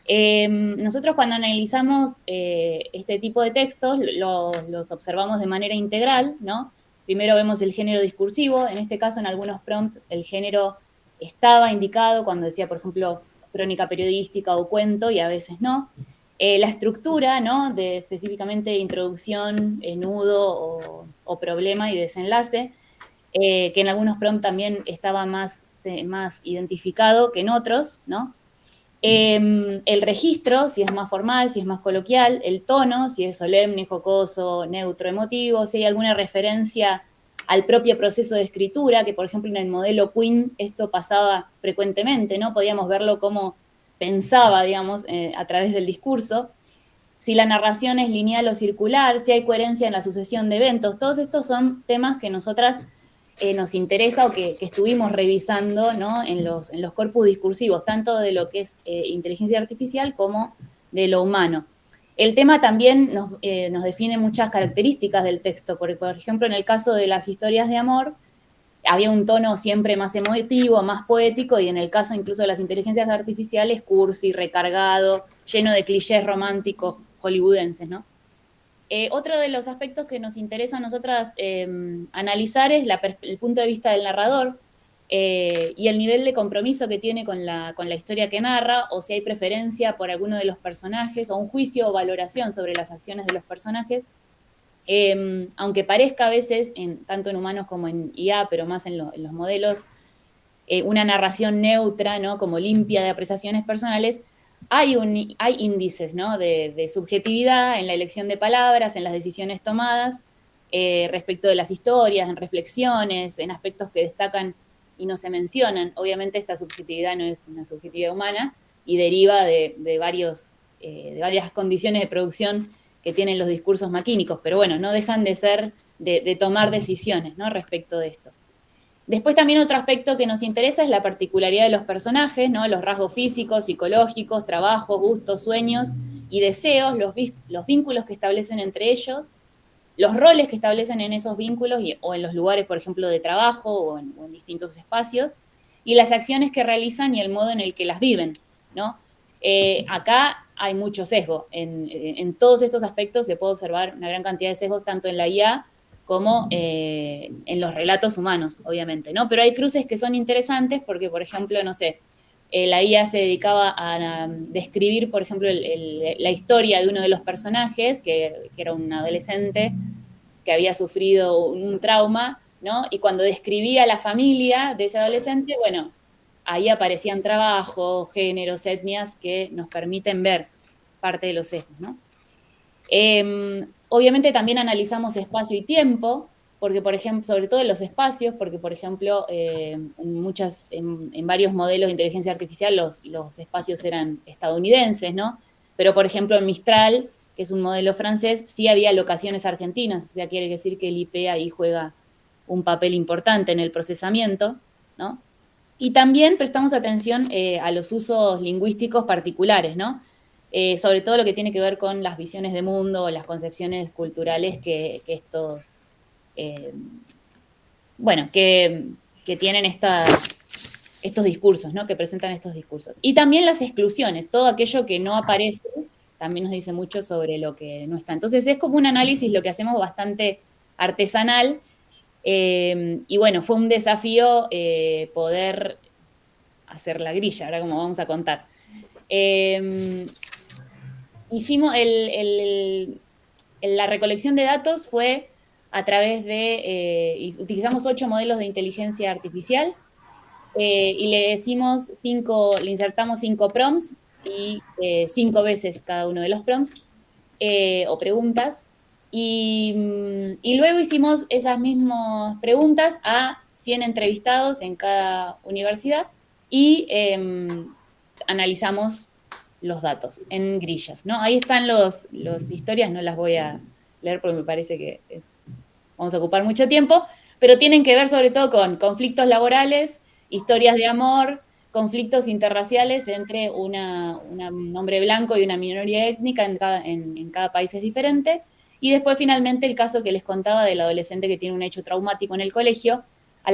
Nosotros cuando analizamos este tipo de textos los observamos de manera integral, ¿no? Primero vemos el género discursivo. En este caso, en algunos prompts, el género estaba indicado cuando decía, por ejemplo, crónica periodística o cuento, y a veces no. La estructura, ¿no? De específicamente introducción, nudo o problema y desenlace, que en algunos prompts también estaba más identificado que en otros, ¿no? El registro, si es más formal, si es más coloquial, el tono, si es solemne, jocoso, neutro, emotivo, si hay alguna referencia al propio proceso de escritura, que por ejemplo en el modelo Quinn esto pasaba frecuentemente, ¿no? Podíamos verlo como pensaba, digamos, a través del discurso. Si la narración es lineal o circular, si hay coherencia en la sucesión de eventos, todos estos son temas que nosotras nos interesa o que estuvimos revisando, ¿no? en los corpus discursivos, tanto de lo que es inteligencia artificial como de lo humano. El tema también nos define muchas características del texto, porque, por ejemplo, en el caso de las historias de amor, había un tono siempre más emotivo, más poético, y en el caso incluso de las inteligencias artificiales, cursi, recargado, lleno de clichés románticos hollywoodenses, ¿no? Otro de los aspectos que nos interesa a nosotras analizar es el punto de vista del narrador y el nivel de compromiso que tiene con la historia que narra, o si hay preferencia por alguno de los personajes, o un juicio o valoración sobre las acciones de los personajes. Aunque parezca a veces, tanto en humanos como en IA, pero más en los modelos, una narración neutra, ¿no? Como limpia de apreciaciones personales, hay índices, ¿no? de subjetividad en la elección de palabras, en las decisiones tomadas, respecto de las historias, en reflexiones, en aspectos que destacan y no se mencionan. Obviamente esta subjetividad no es una subjetividad humana y deriva de varias condiciones de producción que tienen los discursos maquínicos, pero bueno, no dejan de ser, de tomar decisiones, ¿no? Respecto de esto. Después también otro aspecto que nos interesa es la particularidad de los personajes, ¿no? Los rasgos físicos, psicológicos, trabajos, gustos, sueños y deseos, los vínculos que establecen entre ellos, los roles que establecen en esos vínculos o en los lugares, por ejemplo, de trabajo o en distintos espacios, y las acciones que realizan y el modo en el que las viven, ¿no? Acá hay mucho sesgo. En todos estos aspectos se puede observar una gran cantidad de sesgos, tanto en la IA como en los relatos humanos, obviamente, ¿no? Pero hay cruces que son interesantes porque, por ejemplo, no sé, la IA se dedicaba a describir, por ejemplo, la historia de uno de los personajes, que era un adolescente que había sufrido un trauma, ¿no? Y cuando describía la familia de ese adolescente, bueno, ahí aparecían trabajos, géneros, etnias que nos permiten ver parte de los sesgos, ¿no? Obviamente también analizamos espacio y tiempo, porque, por ejemplo, sobre todo en los espacios, porque, por ejemplo, en varios modelos de inteligencia artificial los espacios eran estadounidenses, ¿no? Pero, por ejemplo, en Mistral, que es un modelo francés, sí había locaciones argentinas, o sea, quiere decir que el IP ahí juega un papel importante en el procesamiento, ¿no? Y también prestamos atención a los usos lingüísticos particulares, ¿no? Sobre todo lo que tiene que ver con las visiones de mundo, las concepciones culturales que estos, que tienen estos discursos, ¿no? Que presentan estos discursos. Y también las exclusiones, todo aquello que no aparece, también nos dice mucho sobre lo que no está. Entonces es como un análisis, lo que hacemos, bastante artesanal, y bueno, fue un desafío poder hacer la grilla, ahora como vamos a contar. Hicimos la recolección de datos fue a través de, utilizamos 8 modelos de inteligencia artificial y le insertamos 5 prompts y 5 veces cada uno de los prompts o preguntas. Y luego hicimos esas mismas preguntas a 100 entrevistados en cada universidad y analizamos los datos en grillas, ¿no? Ahí están los historias, no las voy a leer porque me parece que vamos a ocupar mucho tiempo, pero tienen que ver sobre todo con conflictos laborales historias de amor, conflictos interraciales entre un hombre blanco y una minoría étnica en cada país es diferente. Y después finalmente el caso que les contaba del adolescente que tiene un hecho traumático en el colegio. A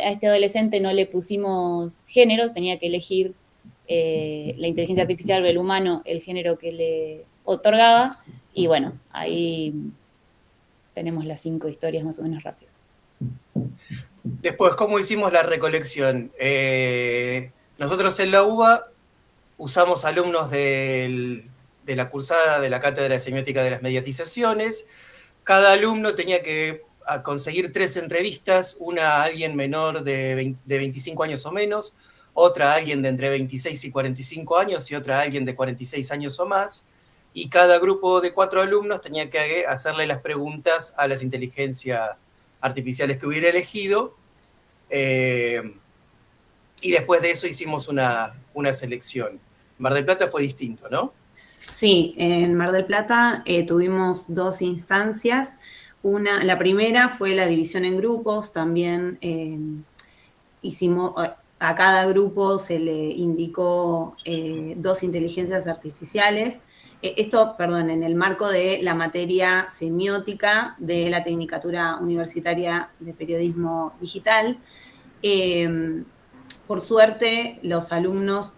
este adolescente no le pusimos género, tenía que elegir la inteligencia artificial o el humano el género que le otorgaba. Y bueno, ahí tenemos las 5 historias más o menos rápido. Después, ¿cómo hicimos la recolección? Nosotros en la UBA usamos alumnos de la cursada de la Cátedra de Semiótica de las Mediatizaciones. Cada alumno tenía que conseguir 3 entrevistas, una a alguien menor de 25 años o menos, otra a alguien de entre 26 y 45 años y otra a alguien de 46 años o más. Y cada grupo de 4 alumnos tenía que hacerle las preguntas a las inteligencias artificiales que hubiera elegido. Y después de eso hicimos una selección. En Mar del Plata fue distinto, ¿no? Sí, en Mar del Plata tuvimos 2 instancias. La primera fue la división en grupos. También hicimos, a cada grupo se le indicó 2 inteligencias artificiales. Esto, perdón, en el marco de la materia semiótica de la Tecnicatura Universitaria de Periodismo Digital. Por suerte, los alumnos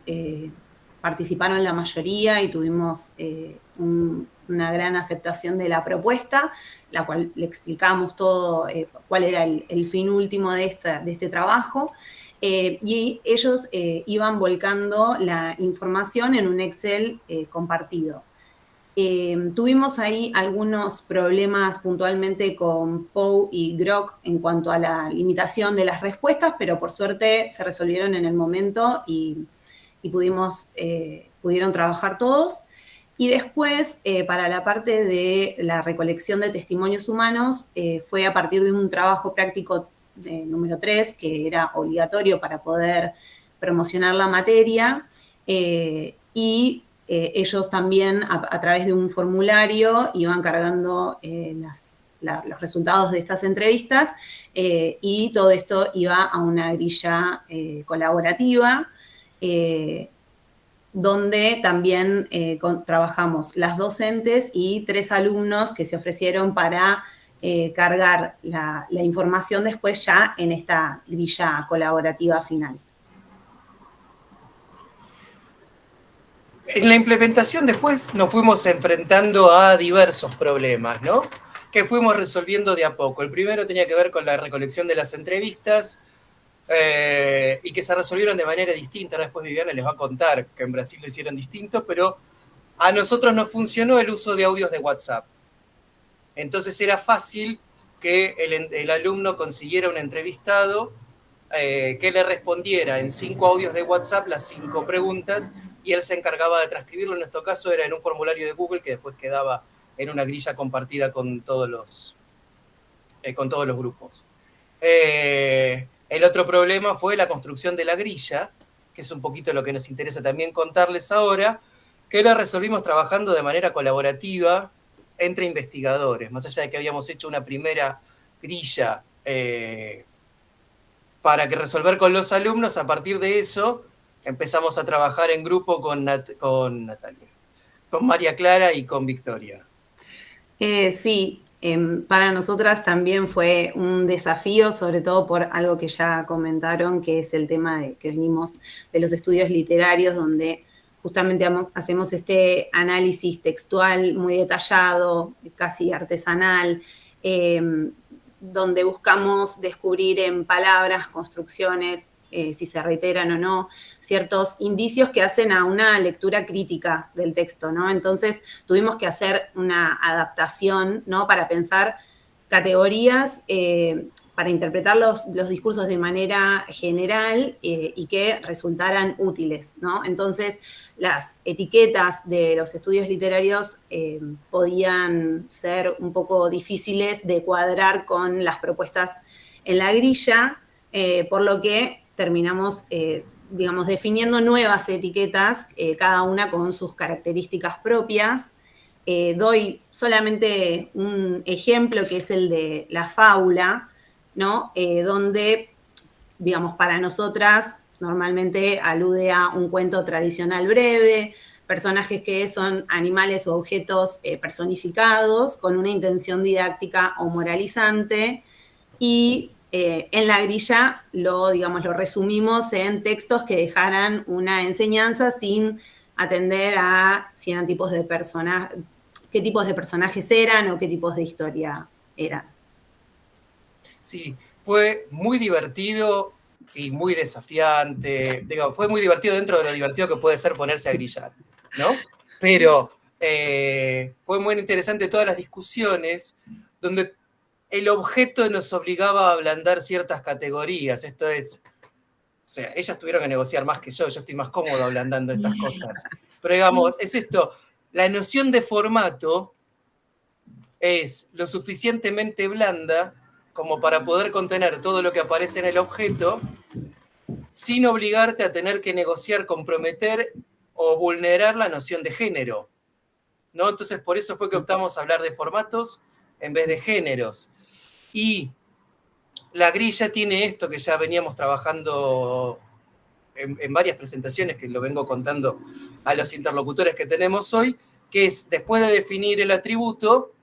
participaron la mayoría y tuvimos una gran aceptación de la propuesta, la cual le explicamos todo, cuál era el fin último de este trabajo. Y ellos iban volcando la información en un Excel compartido. Tuvimos ahí algunos problemas puntualmente con Pou y Grok en cuanto a la limitación de las respuestas, pero por suerte se resolvieron en el momento y pudieron trabajar todos. Y después, para la parte de la recolección de testimonios humanos, fue a partir de un trabajo práctico número 3, que era obligatorio para poder promocionar la materia, y ellos también, a través de un formulario, iban cargando los resultados de estas entrevistas, y todo esto iba a una grilla colaborativa, donde también trabajamos las docentes y 3 alumnos que se ofrecieron para cargar la información después ya en esta grilla colaborativa final. En la implementación después nos fuimos enfrentando a diversos problemas, ¿no? Que fuimos resolviendo de a poco. El primero tenía que ver con la recolección de las entrevistas y que se resolvieron de manera distinta. Ahora después Viviana les va a contar que en Brasil lo hicieron distinto, pero a nosotros nos funcionó el uso de audios de WhatsApp. Entonces era fácil que el alumno consiguiera un entrevistado que le respondiera en 5 audios de WhatsApp las 5 preguntas y él se encargaba de transcribirlo. En nuestro caso era en un formulario de Google que después quedaba en una grilla compartida con todos los grupos. El otro problema fue la construcción de la grilla, que es un poquito lo que nos interesa también contarles ahora, que la resolvimos trabajando de manera colaborativa entre investigadores, más allá de que habíamos hecho una primera grilla para resolver con los alumnos. A partir de eso empezamos a trabajar en grupo con Natalia, con María Clara y con Victoria. Sí, para nosotras también fue un desafío, sobre todo por algo que ya comentaron, que es el tema que venimos de los estudios literarios, donde justamente hacemos este análisis textual muy detallado, casi artesanal, donde buscamos descubrir en palabras, construcciones, si se reiteran o no, ciertos indicios que hacen a una lectura crítica del texto, ¿no? Entonces tuvimos que hacer una adaptación, ¿no? Para pensar categorías, para interpretar los discursos de manera general y que resultaran útiles, ¿no? Entonces las etiquetas de los estudios literarios podían ser un poco difíciles de cuadrar con las propuestas en la grilla, por lo que terminamos, digamos, definiendo nuevas etiquetas, cada una con sus características propias. Doy solamente un ejemplo, que es el de la fábula, ¿no? Donde digamos, para nosotras normalmente alude a un cuento tradicional breve, personajes que son animales o objetos personificados con una intención didáctica o moralizante, y en la grilla lo resumimos en textos que dejaran una enseñanza sin atender a si eran tipos de personajes, qué tipos de personajes eran o qué tipos de historia eran. Sí, fue muy divertido y muy desafiante. Digo, fue muy divertido dentro de lo divertido que puede ser ponerse a grillar, ¿no? Pero fue muy interesante todas las discusiones donde el objeto nos obligaba a ablandar ciertas categorías. Esto es, o sea, ellas tuvieron que negociar más que yo estoy más cómodo ablandando estas cosas. Pero digamos, es esto, la noción de formato es lo suficientemente blanda como para poder contener todo lo que aparece en el objeto sin obligarte a tener que negociar, comprometer o vulnerar la noción de género, ¿no? Entonces, por eso fue que optamos a hablar de formatos en vez de géneros. Y la grilla tiene esto que ya veníamos trabajando en varias presentaciones, que lo vengo contando a los interlocutores que tenemos hoy, que es, después de definir el atributo,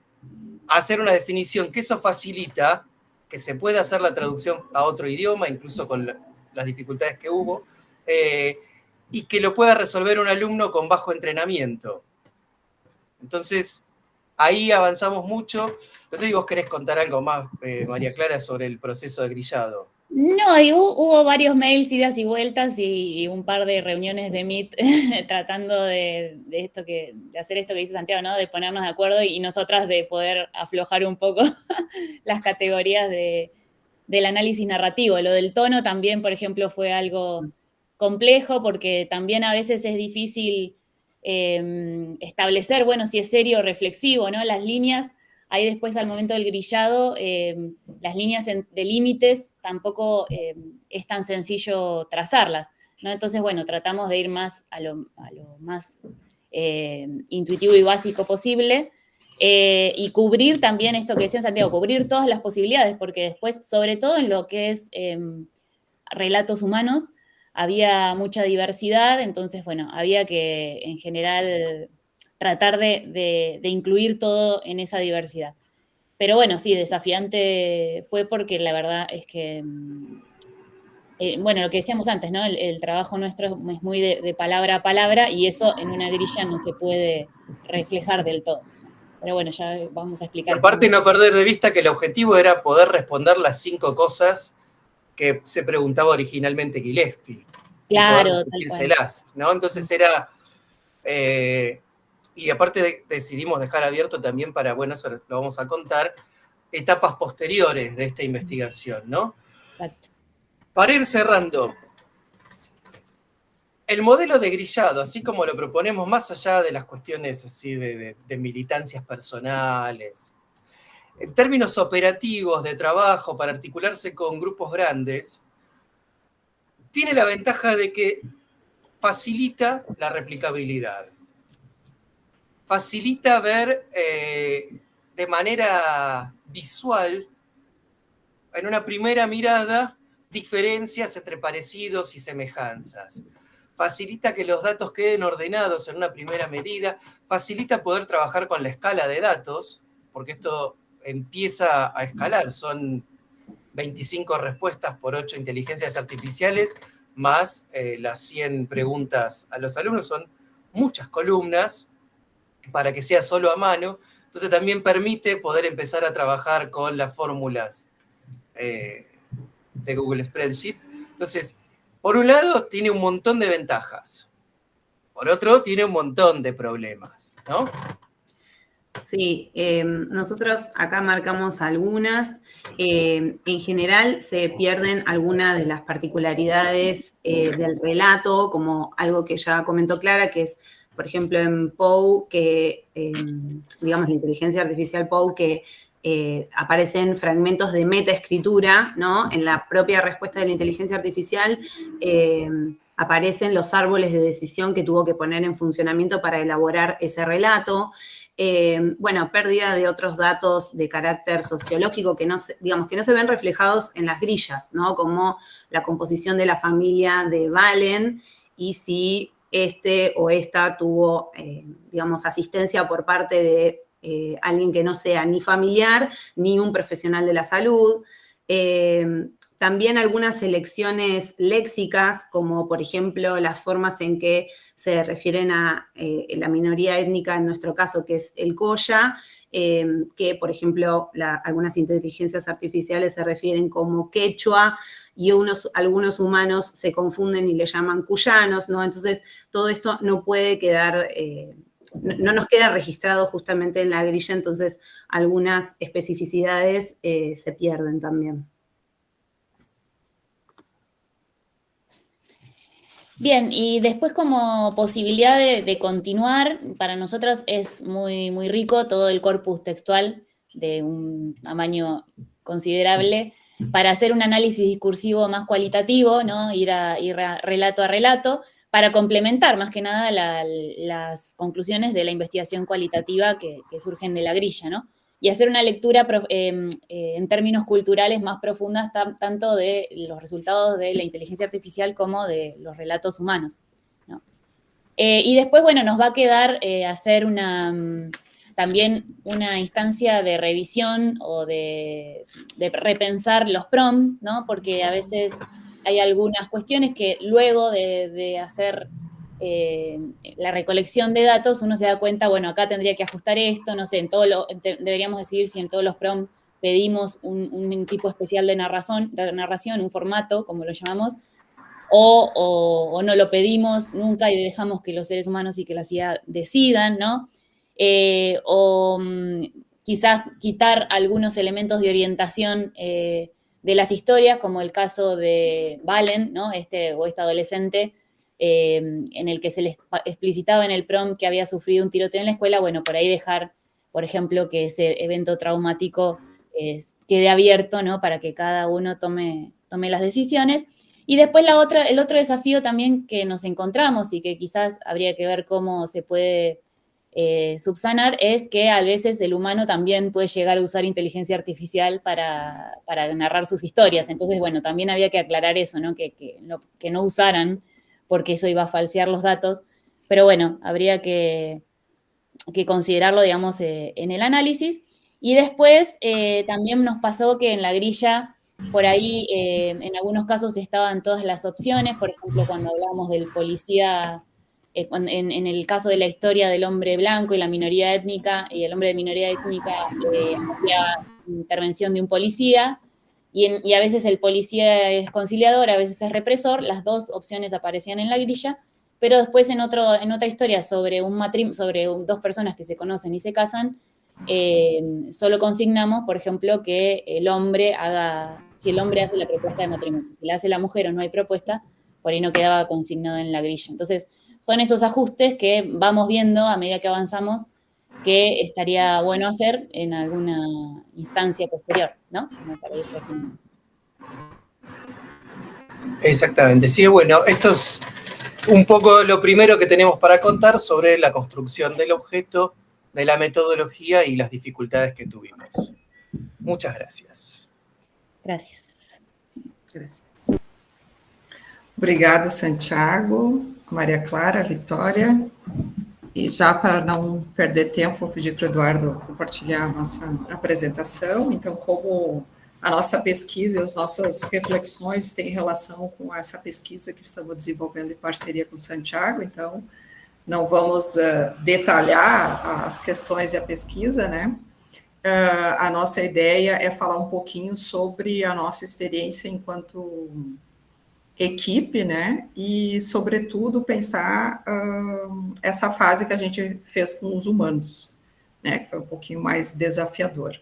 hacer una definición, que eso facilita que se pueda hacer la traducción a otro idioma, incluso con las dificultades que hubo, y que lo pueda resolver un alumno con bajo entrenamiento. Entonces, ahí avanzamos mucho. No sé si vos querés contar algo más, María Clara, sobre el proceso de grillado. No, y hubo varios mails, idas y vueltas, y un par de reuniones de Meet tratando de hacer esto que dice Santiago, ¿no? De ponernos de acuerdo y nosotras de poder aflojar un poco las categorías del análisis narrativo. Lo del tono también, por ejemplo, fue algo complejo porque también a veces es difícil establecer, bueno, si es serio o reflexivo, ¿no? Las líneas. Ahí después, al momento del grillado, las líneas de límites tampoco es tan sencillo trazarlas, ¿no? Entonces, bueno, tratamos de ir más a lo más intuitivo y básico posible, y cubrir también esto que decía Santiago, cubrir todas las posibilidades, porque después, sobre todo en lo que es relatos humanos, había mucha diversidad, entonces, bueno, había que, en general, tratar de incluir todo en esa diversidad. Pero bueno, sí, desafiante fue porque la verdad es que, bueno, lo que decíamos antes, ¿no? El trabajo nuestro es muy de palabra a palabra y eso en una grilla no se puede reflejar del todo. Pero bueno, ya vamos a explicar. Y aparte, no perder de vista que el objetivo era poder responder las 5 cosas que se preguntaba originalmente Gillespie. Claro, tal cual. ¿No? Entonces era... y aparte decidimos dejar abierto también para, bueno, eso lo vamos a contar, etapas posteriores de esta investigación, ¿no? Exacto. Para ir cerrando, el modelo de grillado, así como lo proponemos, más allá de las cuestiones así de militancias personales, en términos operativos de trabajo para articularse con grupos grandes, tiene la ventaja de que facilita la replicabilidad. Facilita ver de manera visual, en una primera mirada, diferencias entre parecidos y semejanzas. Facilita que los datos queden ordenados en una primera medida. Facilita poder trabajar con la escala de datos, porque esto empieza a escalar. Son 25 respuestas por 8 inteligencias artificiales, más las 100 preguntas a los alumnos. Son muchas columnas para que sea solo a mano. Entonces también permite poder empezar a trabajar con las fórmulas de Google Spreadsheet. Entonces, por un lado, tiene un montón de ventajas. Por otro, tiene un montón de problemas, ¿no? Sí, nosotros acá marcamos algunas. En general se pierden algunas de las particularidades del relato, como algo que ya comentó Clara, que es, por ejemplo, en Poe, que, digamos, la inteligencia artificial Poe, que aparecen fragmentos de metaescritura, ¿no? En la propia respuesta de la inteligencia artificial aparecen los árboles de decisión que tuvo que poner en funcionamiento para elaborar ese relato. bueno, pérdida de otros datos de carácter sociológico que no se ven reflejados en las grillas, ¿no? Como la composición de la familia de Valen y si este o esta tuvo, digamos, asistencia por parte de alguien que no sea ni familiar ni un profesional de la salud. También algunas elecciones léxicas, como por ejemplo las formas en que se refieren a la minoría étnica, en nuestro caso, que es el Coya, que por ejemplo algunas inteligencias artificiales se refieren como quechua y algunos humanos se confunden y le llaman cuyanos, ¿no? Entonces todo esto no puede quedar... no nos queda registrado justamente en la grilla, entonces algunas especificidades se pierden también. Bien, y después como posibilidad de continuar, para nosotros es muy, muy rico todo el corpus textual de un tamaño considerable para hacer un análisis discursivo más cualitativo, ¿no? Ir relato a relato, para complementar más que nada las conclusiones de la investigación cualitativa que surgen de la grilla, ¿no? Y hacer una lectura en términos culturales más profundas, tanto de los resultados de la inteligencia artificial como de los relatos humanos, ¿no? Y después, bueno, nos va a quedar hacer también una instancia de revisión o de repensar los prompts, ¿no? Porque a veces hay algunas cuestiones que luego de hacer la recolección de datos, uno se da cuenta, bueno, acá tendría que ajustar esto, no sé, deberíamos decidir si en todos los prompts pedimos un tipo especial de narración, un formato, como lo llamamos, o no lo pedimos nunca y dejamos que los seres humanos y que la CIA decidan, ¿no? Quizás quitar algunos elementos de orientación de las historias, como el caso de Valen, ¿no? Esta adolescente, en el que se les explicitaba en el prompt que había sufrido un tiroteo en la escuela, bueno, por ahí dejar, por ejemplo, que ese evento traumático quede abierto, ¿no? Para que cada uno tome las decisiones. Y después el otro desafío también que nos encontramos y que quizás habría que ver cómo se puede subsanar es que a veces el humano también puede llegar a usar inteligencia artificial para narrar sus historias. Entonces, bueno, también había que aclarar eso, ¿no? Que no usaran, porque eso iba a falsear los datos, pero bueno, habría que considerarlo, digamos, en el análisis. Y después también nos pasó que en la grilla, por ahí, en algunos casos estaban todas las opciones, por ejemplo, cuando hablábamos del policía, en el caso de la historia del hombre blanco y la minoría étnica, y el hombre de minoría étnica, había intervención de un policía, y a veces el policía es conciliador, a veces es represor, las dos opciones aparecían en la grilla, pero después en otra historia sobre dos personas que se conocen y se casan, solo consignamos, por ejemplo, que si el hombre hace la propuesta de matrimonio, si la hace la mujer o no hay propuesta, por ahí no quedaba consignado en la grilla. Entonces, son esos ajustes que vamos viendo a medida que avanzamos que estaría bueno hacer en alguna instancia posterior, ¿no? Como para ir refinando. Exactamente, sí, bueno, esto es un poco lo primero que tenemos para contar sobre la construcción del objeto, de la metodología y las dificultades que tuvimos. Muchas gracias. Gracias. Gracias. Obrigada, Santiago, Maria Clara, Vitória. E já para não perder tempo, vou pedir para o Eduardo compartilhar a nossa apresentação. Então, como a nossa pesquisa e as nossas reflexões têm relação com essa pesquisa que estamos desenvolvendo em parceria com o Santiago, então não vamos detalhar as questões e a pesquisa, né? A nossa ideia é falar um pouquinho sobre a nossa experiência enquanto equipe, né, e, sobretudo, pensar essa fase que a gente fez com os humanos, né, que foi um pouquinho mais desafiador.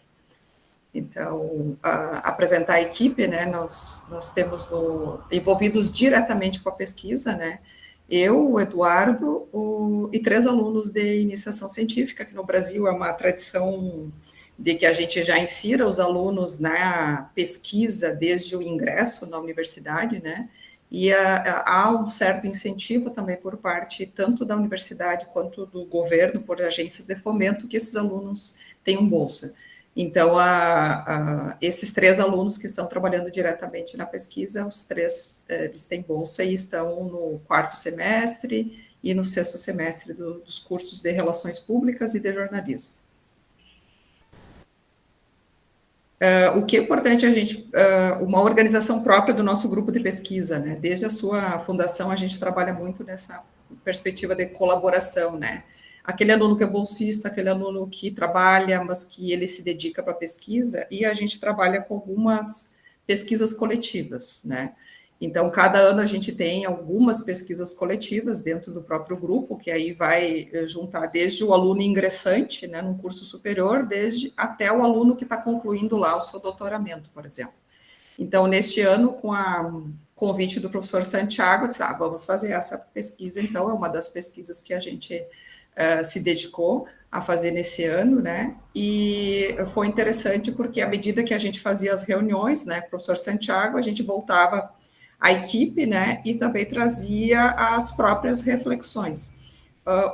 Então, apresentar a equipe, né, nós temos envolvidos diretamente com a pesquisa, né, eu, o Eduardo e 3 alunos de iniciação científica, que no Brasil é uma tradição de que a gente já insira os alunos na pesquisa desde o ingresso na universidade, né, e há um certo incentivo também por parte tanto da universidade quanto do governo, por agências de fomento, que esses alunos tenham bolsa. Então, esses 3 alunos que estão trabalhando diretamente na pesquisa, os 3 eles têm bolsa e estão no 4º semestre e no 6º semestre dos cursos de Relações Públicas e de Jornalismo. O que é importante uma organização própria do nosso grupo de pesquisa, né? Desde a sua fundação, a gente trabalha muito nessa perspectiva de colaboração, né? Aquele aluno que é bolsista, aquele aluno que trabalha, mas que ele se dedica para a pesquisa, e a gente trabalha com algumas pesquisas coletivas, né? Então, cada ano a gente tem algumas pesquisas coletivas dentro do próprio grupo, que aí vai juntar desde o aluno ingressante, né, num curso superior, até o aluno que está concluindo lá o seu doutoramento, por exemplo. Então, neste ano, com o convite do professor Santiago, disse, vamos fazer essa pesquisa, então, é uma das pesquisas que a gente se dedicou a fazer nesse ano, né, e foi interessante porque à medida que a gente fazia as reuniões, né, com o professor Santiago, a gente voltava a equipe, né, e também trazia as próprias reflexões.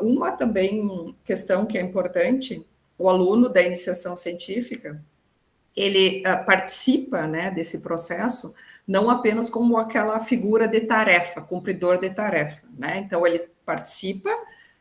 Uma também questão que é importante, o aluno da iniciação científica, ele participa, né, desse processo, não apenas como aquela figura de tarefa, cumpridor de tarefa, né, então ele participa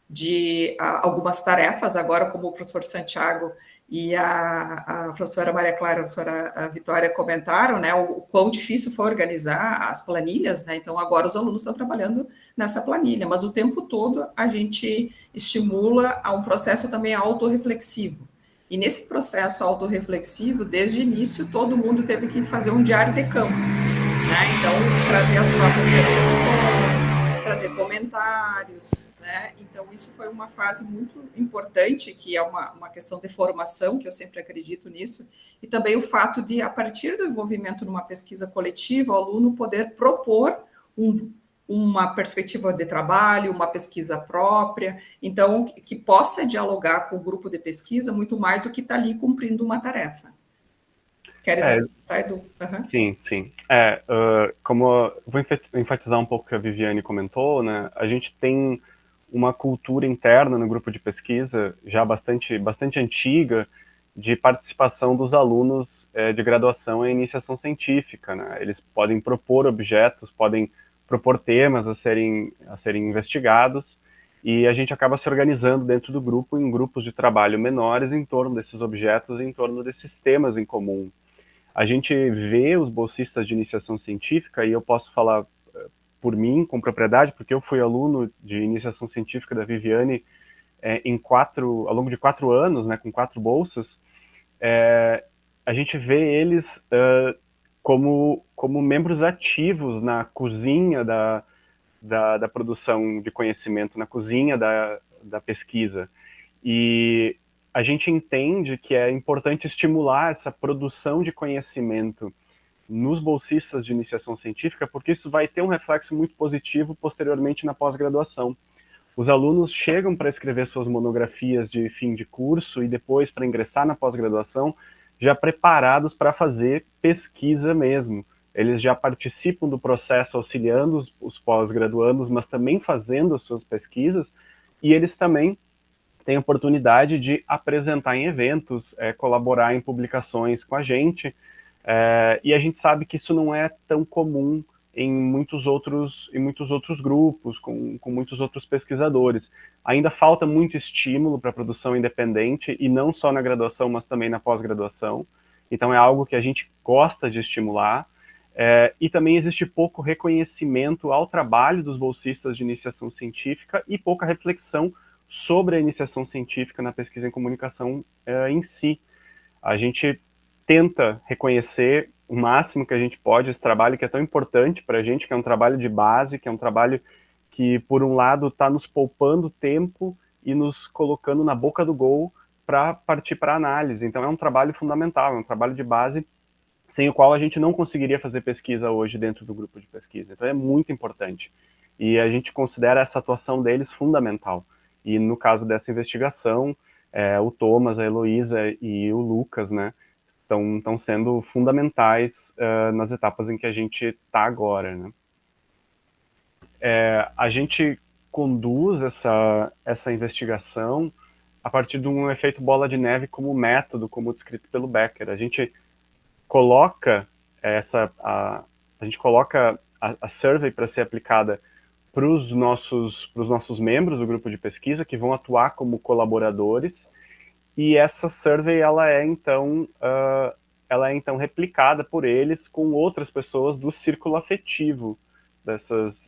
de algumas tarefas, agora como o professor Santiago e a professora Maria Clara, a professora Vitória comentaram, né, o quão difícil foi organizar as planilhas, né, então agora os alunos estão trabalhando nessa planilha, mas o tempo todo a gente estimula a um processo também autorreflexivo, e nesse processo autorreflexivo, desde o início, todo mundo teve que fazer um diário de campo, né, então trazer as próprias percepções, trazer comentários, né? Então isso foi uma fase muito importante, que é uma questão de formação, que eu sempre acredito nisso, e também o fato de, a partir do envolvimento numa pesquisa coletiva, o aluno poder propor uma perspectiva de trabalho, uma pesquisa própria, então que possa dialogar com o grupo de pesquisa muito mais do que estar ali cumprindo uma tarefa. Queres acrescentar, Edu? Uhum. Sim, sim. Vou enfatizar um pouco o que a Viviane comentou, né? A gente tem uma cultura interna no grupo de pesquisa, já bastante antiga, de participação dos alunos de graduação em iniciação científica, né? Eles podem propor objetos, podem propor temas a serem investigados, e a gente acaba se organizando dentro do grupo em grupos de trabalho menores em torno desses objetos, em torno desses temas em comum. A gente vê os bolsistas de iniciação científica, e eu posso falar por mim, com propriedade, porque eu fui aluno de iniciação científica da Viviane ao longo de 4 anos, né, com 4 bolsas. A gente vê eles como membros ativos na cozinha da produção de conhecimento, na cozinha da pesquisa. E a gente entende que é importante estimular essa produção de conhecimento nos bolsistas de iniciação científica, porque isso vai ter um reflexo muito positivo posteriormente na pós-graduação. Os alunos chegam para escrever suas monografias de fim de curso e depois para ingressar na pós-graduação já preparados para fazer pesquisa mesmo. Eles já participam do processo auxiliando os pós-graduandos, mas também fazendo as suas pesquisas, e eles também tem oportunidade de apresentar em eventos, colaborar em publicações com a gente, e a gente sabe que isso não é tão comum em muitos outros grupos, com muitos outros pesquisadores. Ainda falta muito estímulo para a produção independente, e não só na graduação, mas também na pós-graduação. Então é algo que a gente gosta de estimular, e também existe pouco reconhecimento ao trabalho dos bolsistas de iniciação científica e pouca reflexão sobre a iniciação científica na pesquisa em comunicação em si. A gente tenta reconhecer o máximo que a gente pode esse trabalho que é tão importante para a gente, que é um trabalho de base, que é um trabalho que, por um lado, está nos poupando tempo e nos colocando na boca do gol para partir para a análise. Então é um trabalho fundamental, é um trabalho de base sem o qual a gente não conseguiria fazer pesquisa hoje dentro do grupo de pesquisa. Então é muito importante. E a gente considera essa atuação deles fundamental. E no caso dessa investigação, o Thomas, a Heloísa e o Lucas, né, estão sendo fundamentais nas etapas em que a gente está agora, né. A gente conduz essa investigação a partir de um efeito bola de neve como método, como descrito pelo Becker. A gente coloca a survey para ser aplicada para os nossos membros do grupo de pesquisa, que vão atuar como colaboradores, e essa survey ela é então replicada por eles com outras pessoas do círculo afetivo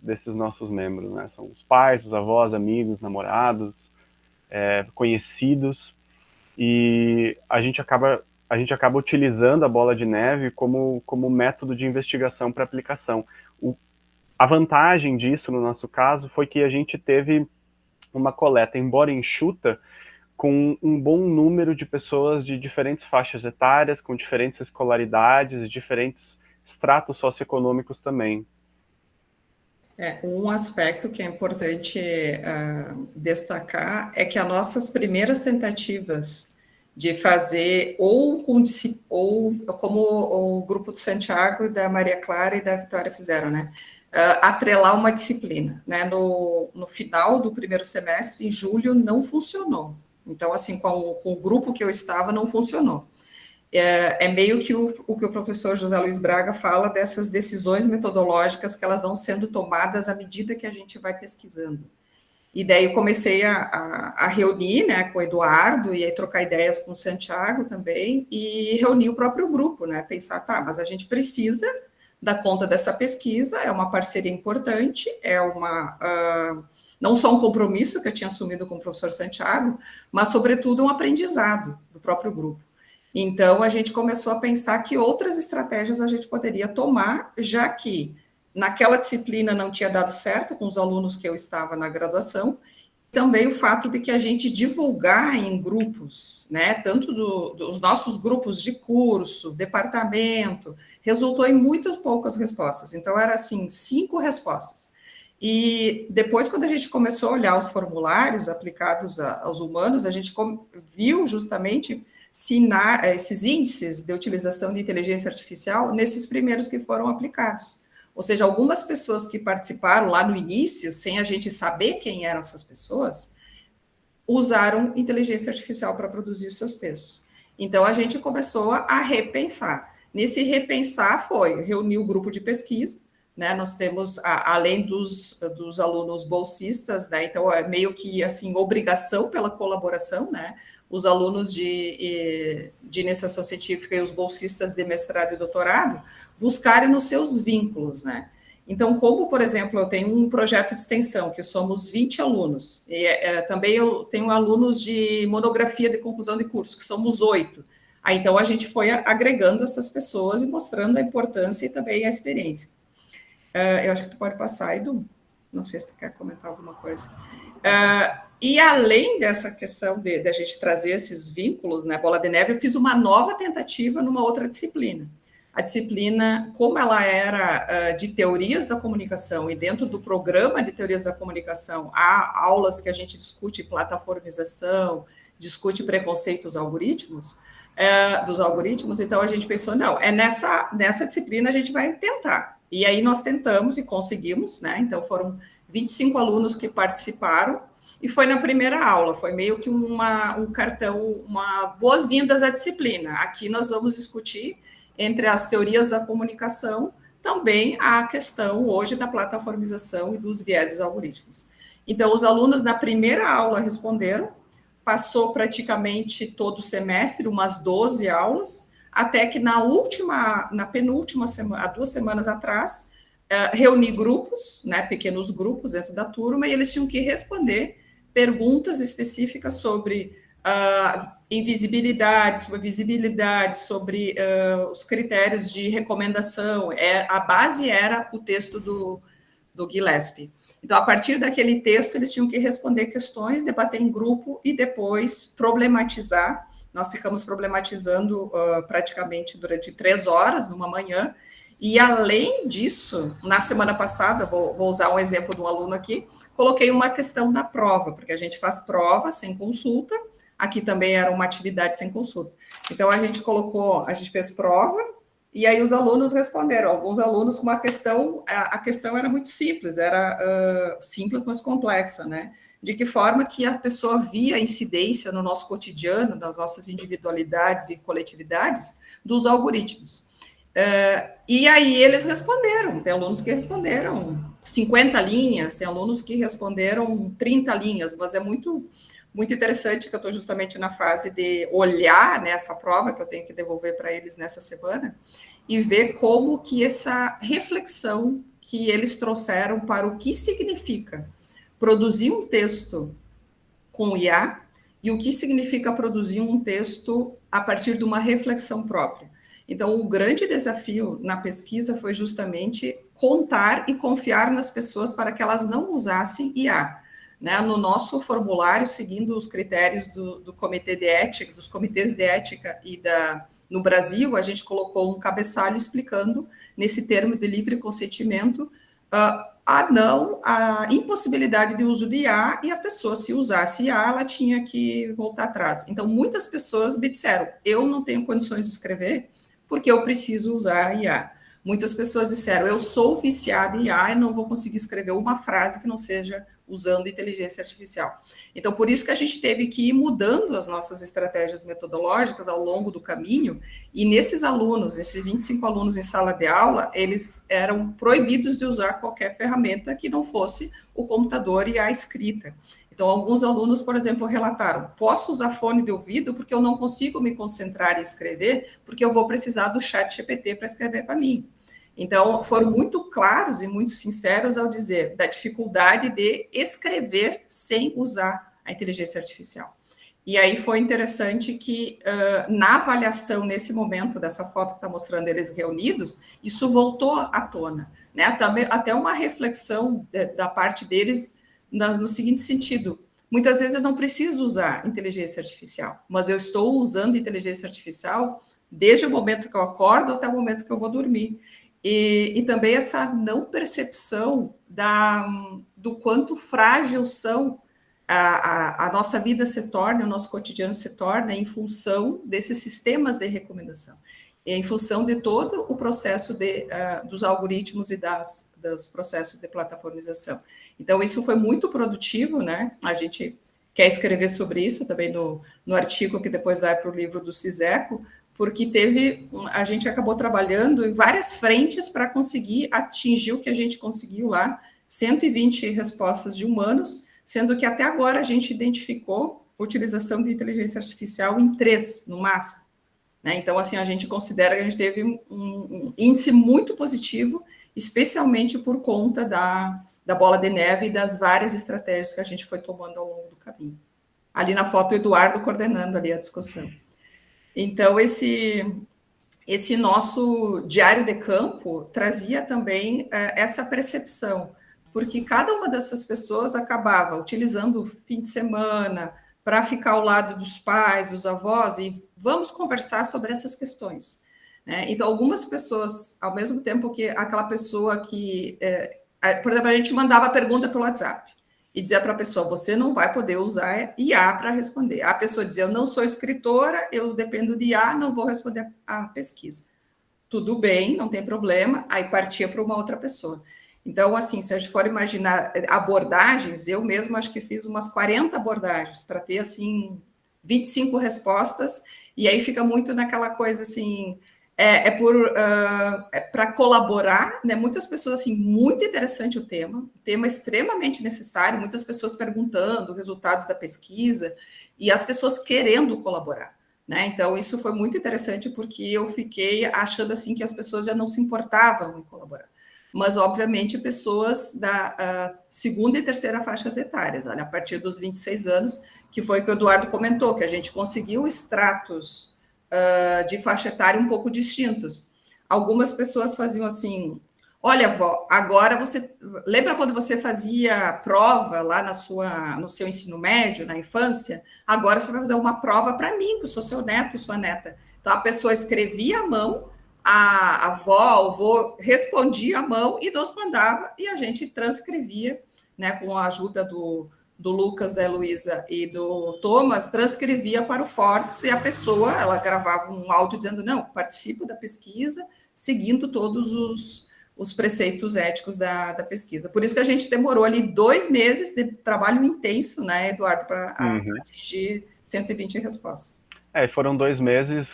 desses nossos membros, né? São os pais, os avós, amigos, namorados, conhecidos, e a gente acaba utilizando a bola de neve como método de investigação para aplicação. A vantagem disso, no nosso caso, foi que a gente teve uma coleta, embora enxuta, com um bom número de pessoas de diferentes faixas etárias, com diferentes escolaridades e diferentes estratos socioeconômicos também. Um aspecto que é importante destacar é que as nossas primeiras tentativas de fazer, ou como o grupo de Santiago, da Maria Clara e da Vitória fizeram, né? Atrelar uma disciplina, né? No final do primeiro semestre, em julho, não funcionou. Então, assim, com o grupo que eu estava, não funcionou. Meio que o que o professor José Luiz Braga fala dessas decisões metodológicas que elas vão sendo tomadas à medida que a gente vai pesquisando. E daí eu comecei a reunir, né, com o Eduardo, e aí trocar ideias com o Santiago também, e reunir o próprio grupo, né, pensar, tá, mas a gente precisa dar conta dessa pesquisa, é uma parceria importante, não só um compromisso que eu tinha assumido com o professor Santiago, mas, sobretudo, um aprendizado do próprio grupo. Então, a gente começou a pensar que outras estratégias a gente poderia tomar, já que naquela disciplina não tinha dado certo com os alunos que eu estava na graduação, também o fato de que a gente divulgar em grupos, né, tanto dos nossos grupos de curso, departamento, resultou em muito poucas respostas. Então, era assim, 5 respostas. E depois, quando a gente começou a olhar os formulários aplicados aos humanos, a gente viu justamente esses índices de utilização de inteligência artificial nesses primeiros que foram aplicados. Ou seja, algumas pessoas que participaram lá no início, sem a gente saber quem eram essas pessoas, usaram inteligência artificial para produzir seus textos. Então, a gente começou a repensar. Nesse repensar foi reunir o grupo de pesquisa, né? Nós temos, além dos alunos bolsistas, né? Então, é meio que, assim, obrigação pela colaboração, né? Os alunos de iniciação científica e os bolsistas de mestrado e doutorado buscarem nos seus vínculos, né? Então, como, por exemplo, eu tenho um projeto de extensão, que somos 20 alunos, e também eu tenho alunos de monografia de conclusão de curso, que somos 8. Aí, então, a gente foi agregando essas pessoas e mostrando a importância e também a experiência. Eu acho que tu pode passar, Edu. Não sei se tu quer comentar alguma coisa. E além dessa questão de a gente trazer esses vínculos, né, bola de neve, eu fiz uma nova tentativa numa outra disciplina. A disciplina, como ela era de teorias da comunicação, e dentro do programa de teorias da comunicação, há aulas que a gente discute plataformização, discute preconceitos algoritmos, dos algoritmos, então a gente pensou, não, nessa disciplina a gente vai tentar. E aí nós tentamos e conseguimos, né? Então foram 25 alunos que participaram, e foi na primeira aula, foi meio que um cartão, uma boas-vindas à disciplina. Aqui nós vamos discutir, entre as teorias da comunicação, também a questão hoje da plataformização e dos vieses algoritmos. Então, os alunos na primeira aula responderam, passou praticamente todo o semestre, umas 12 aulas, até que na penúltima semana, há 2 semanas atrás, reuni grupos, né, pequenos grupos dentro da turma, e eles tinham que responder perguntas específicas sobre invisibilidade, sobre visibilidade, sobre os critérios de recomendação. A base era o texto do Gillespie. Então, a partir daquele texto, eles tinham que responder questões, debater em grupo e depois problematizar. Nós ficamos problematizando praticamente durante 3 horas, numa manhã, e além disso, na semana passada, vou usar um exemplo de um aluno aqui, coloquei uma questão na prova, porque a gente faz prova sem consulta, aqui também era uma atividade sem consulta. Então, a gente fez prova, E aí os alunos responderam, alguns alunos com uma questão, a questão era muito simples, era simples, mas complexa, né? De que forma que a pessoa via a incidência no nosso cotidiano, nas nossas individualidades e coletividades, dos algoritmos. E aí eles responderam, tem alunos que responderam 50 linhas, tem alunos que responderam 30 linhas, mas é muito interessante que eu estou justamente na fase de olhar nessa prova que eu tenho que devolver para eles nessa semana e ver como que essa reflexão que eles trouxeram para o que significa produzir um texto com IA e o que significa produzir um texto a partir de uma reflexão própria. Então, o grande desafio na pesquisa foi justamente contar e confiar nas pessoas para que elas não usassem IA. Né, no nosso formulário, seguindo os critérios do comitê de ética, dos comitês de ética no Brasil, a gente colocou um cabeçalho explicando, nesse termo de livre consentimento, a impossibilidade de uso de IA, e a pessoa, se usasse IA, ela tinha que voltar atrás. Então, muitas pessoas me disseram, eu não tenho condições de escrever, porque eu preciso usar IA. Muitas pessoas disseram, eu sou viciada em IA e não vou conseguir escrever uma frase que não seja usando inteligência artificial. Então, por isso que a gente teve que ir mudando as nossas estratégias metodológicas ao longo do caminho, e nesses alunos, esses 25 alunos em sala de aula, eles eram proibidos de usar qualquer ferramenta que não fosse o computador e a escrita. Então, alguns alunos, por exemplo, relataram, posso usar fone de ouvido porque eu não consigo me concentrar e escrever, porque eu vou precisar do chat GPT para escrever para mim. Então, foram muito claros e muito sinceros ao dizer da dificuldade de escrever sem usar a inteligência artificial. E aí foi interessante que, na avaliação, nesse momento, dessa foto que está mostrando eles reunidos, isso voltou à tona, né? Até uma reflexão da parte deles no seguinte sentido, muitas vezes eu não preciso usar inteligência artificial, mas eu estou usando inteligência artificial desde o momento que eu acordo até o momento que eu vou dormir. E também essa não percepção do quanto frágil são a nossa vida se torna, o nosso cotidiano se torna em função desses sistemas de recomendação, em função de todo o processo dos algoritmos e dos processos de plataformização. Então, isso foi muito produtivo, né? A gente quer escrever sobre isso também no artigo que depois vai para o livro do Ciseco, porque a gente acabou trabalhando em várias frentes para conseguir atingir o que a gente conseguiu lá, 120 respostas de humanos, sendo que até agora a gente identificou a utilização de inteligência artificial em 3, no máximo. Né? Então, assim, a gente considera que a gente teve um índice muito positivo, especialmente por conta da bola de neve e das várias estratégias que a gente foi tomando ao longo do caminho. Ali na foto, o Eduardo coordenando ali a discussão. Então, esse nosso diário de campo trazia também essa percepção, porque cada uma dessas pessoas acabava utilizando o fim de semana para ficar ao lado dos pais, dos avós, e vamos conversar sobre essas questões. Né? Então, algumas pessoas, ao mesmo tempo que aquela pessoa que... por exemplo, a gente mandava pergunta pelo WhatsApp, e dizia para a pessoa, você não vai poder usar IA para responder. A pessoa dizia, eu não sou escritora, eu dependo de IA, não vou responder a pesquisa. Tudo bem, não tem problema, aí partia para uma outra pessoa. Então, assim, se a gente for imaginar abordagens, eu mesmo acho que fiz umas 40 abordagens para ter, assim, 25 respostas, e aí fica muito naquela coisa, assim... para colaborar, né? Muitas pessoas, assim, muito interessante o tema extremamente necessário, muitas pessoas perguntando resultados da pesquisa e as pessoas querendo colaborar, né? Então, isso foi muito interessante porque eu fiquei achando, assim, que as pessoas já não se importavam em colaborar. Mas, obviamente, pessoas da segunda e terceira faixas etárias, olha, a partir dos 26 anos, que foi o que o Eduardo comentou, que a gente conseguiu extratos de faixa etária um pouco distintos. Algumas pessoas faziam assim, olha, vó, agora você... Lembra quando você fazia prova lá no seu ensino médio, na infância? Agora você vai fazer uma prova para mim, que eu sou seu neto, sua neta. Então, a pessoa escrevia à mão, a avó, o avô respondia à mão e nos mandava, e a gente transcrevia, né, com a ajuda do Lucas, da Heloísa e do Thomas, transcrevia para o Forks, e a pessoa, ela gravava um áudio dizendo, não, participo da pesquisa, seguindo todos os preceitos éticos da pesquisa. Por isso que a gente demorou ali 2 meses de trabalho intenso, né, Eduardo, para atingir 120 respostas. Foram 2 meses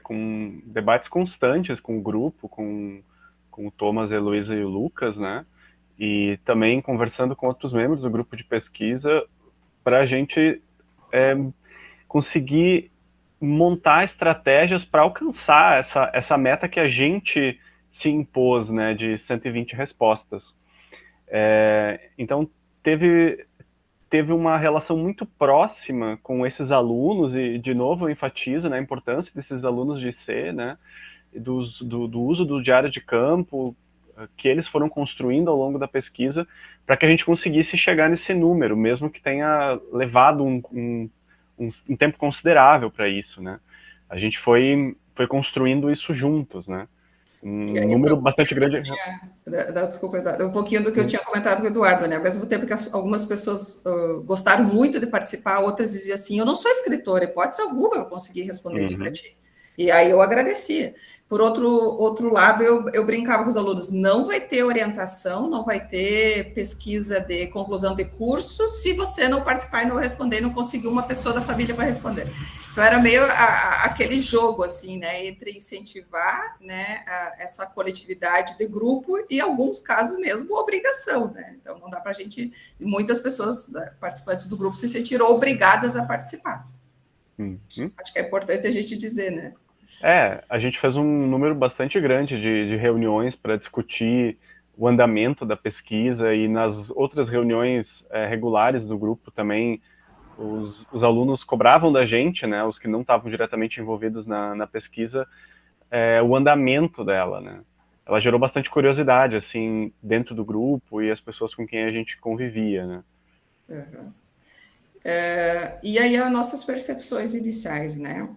com debates constantes com o grupo, com o Thomas, a Heloísa e o Lucas, né? E também conversando com outros membros do grupo de pesquisa para a gente conseguir montar estratégias para alcançar essa meta que a gente se impôs, né, de 120 respostas. Então, teve uma relação muito próxima com esses alunos, e, de novo, eu enfatizo, né, a importância desses alunos de IC, né, do uso do diário de campo, que eles foram construindo ao longo da pesquisa, para que a gente conseguisse chegar nesse número, mesmo que tenha levado um tempo considerável para isso, né. A gente foi construindo isso juntos, né. Número bastante grande. Desculpa, Eduardo, um pouquinho do que eu tinha comentado com o Eduardo, né? Ao mesmo tempo que algumas pessoas gostaram muito de participar, outras diziam assim: eu não sou escritora, hipótese alguma eu consegui responder isso para ti. E aí eu agradecia. Por outro lado, eu brincava com os alunos: não vai ter orientação, não vai ter pesquisa de conclusão de curso se você não participar e não responder, não conseguir uma pessoa da família para responder. Então, era meio aquele jogo, assim, né, entre incentivar, né, essa coletividade de grupo e, em alguns casos mesmo, obrigação, né? Então, não dá para a gente... Muitas pessoas, participantes do grupo, se sentiram obrigadas a participar. Acho que é importante a gente dizer, né? A gente fez um número bastante grande de reuniões para discutir o andamento da pesquisa, e nas outras reuniões regulares do grupo também, os alunos cobravam da gente, né, os que não estavam diretamente envolvidos na pesquisa, o andamento dela, né. Ela gerou bastante curiosidade, assim, dentro do grupo e as pessoas com quem a gente convivia, né. E aí, as nossas percepções iniciais, né.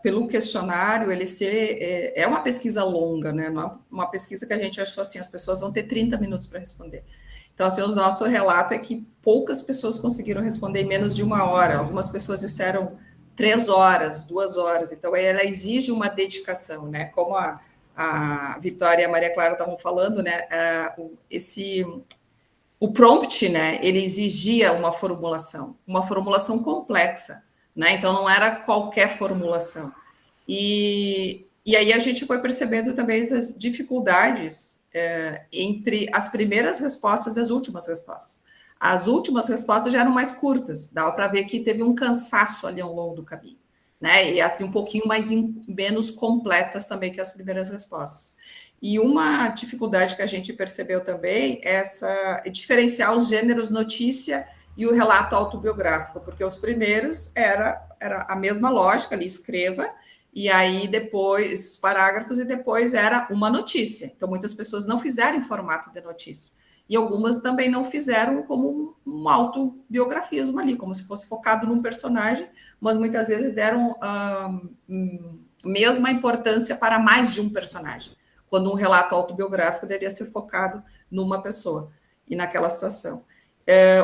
Pelo questionário, ele é uma pesquisa longa, né, não é uma pesquisa que a gente achou assim, as pessoas vão ter 30 minutos para responder. Então, assim, o nosso relato é que poucas pessoas conseguiram responder em menos de 1 hora. Algumas pessoas disseram 3 horas, 2 horas. Então, ela exige uma dedicação, né? Como a Vitória e a Maria Clara estavam falando, né? O prompt, né? Ele exigia uma formulação complexa, né? Então, não era qualquer formulação. E aí a gente foi percebendo também as dificuldades entre as primeiras respostas e as últimas respostas. As últimas respostas já eram mais curtas, dava para ver que teve um cansaço ali ao longo do caminho, né? E até um pouquinho menos completas também que as primeiras respostas. E uma dificuldade que a gente percebeu também é diferenciar os gêneros notícia e o relato autobiográfico, porque os primeiros era a mesma lógica ali, escreva, e aí depois os parágrafos, e depois era uma notícia. Então, muitas pessoas não fizeram em formato de notícia. E algumas também não fizeram como um autobiografismo ali, como se fosse focado num personagem, mas muitas vezes deram mesma importância para mais de um personagem, quando um relato autobiográfico deveria ser focado numa pessoa e naquela situação.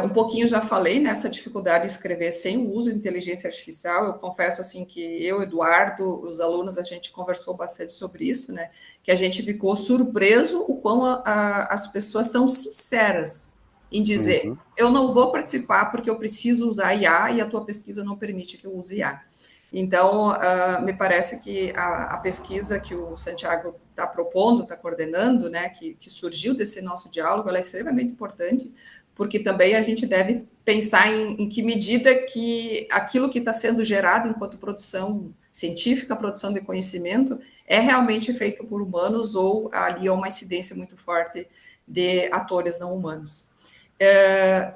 Um pouquinho já falei nessa dificuldade de escrever sem o uso de inteligência artificial. Eu confesso assim que eu, Eduardo, os alunos, a gente conversou bastante sobre isso, né? Que a gente ficou surpreso o quão as pessoas são sinceras em dizer: eu não vou participar porque eu preciso usar IA e a tua pesquisa não permite que eu use IA. Então, me parece que a pesquisa que o Santiago está propondo, está coordenando, né, que surgiu desse nosso diálogo, ela é extremamente importante, porque também a gente deve pensar em que medida que aquilo que está sendo gerado enquanto produção científica, produção de conhecimento, é realmente feito por humanos ou ali há uma incidência muito forte de atores não humanos.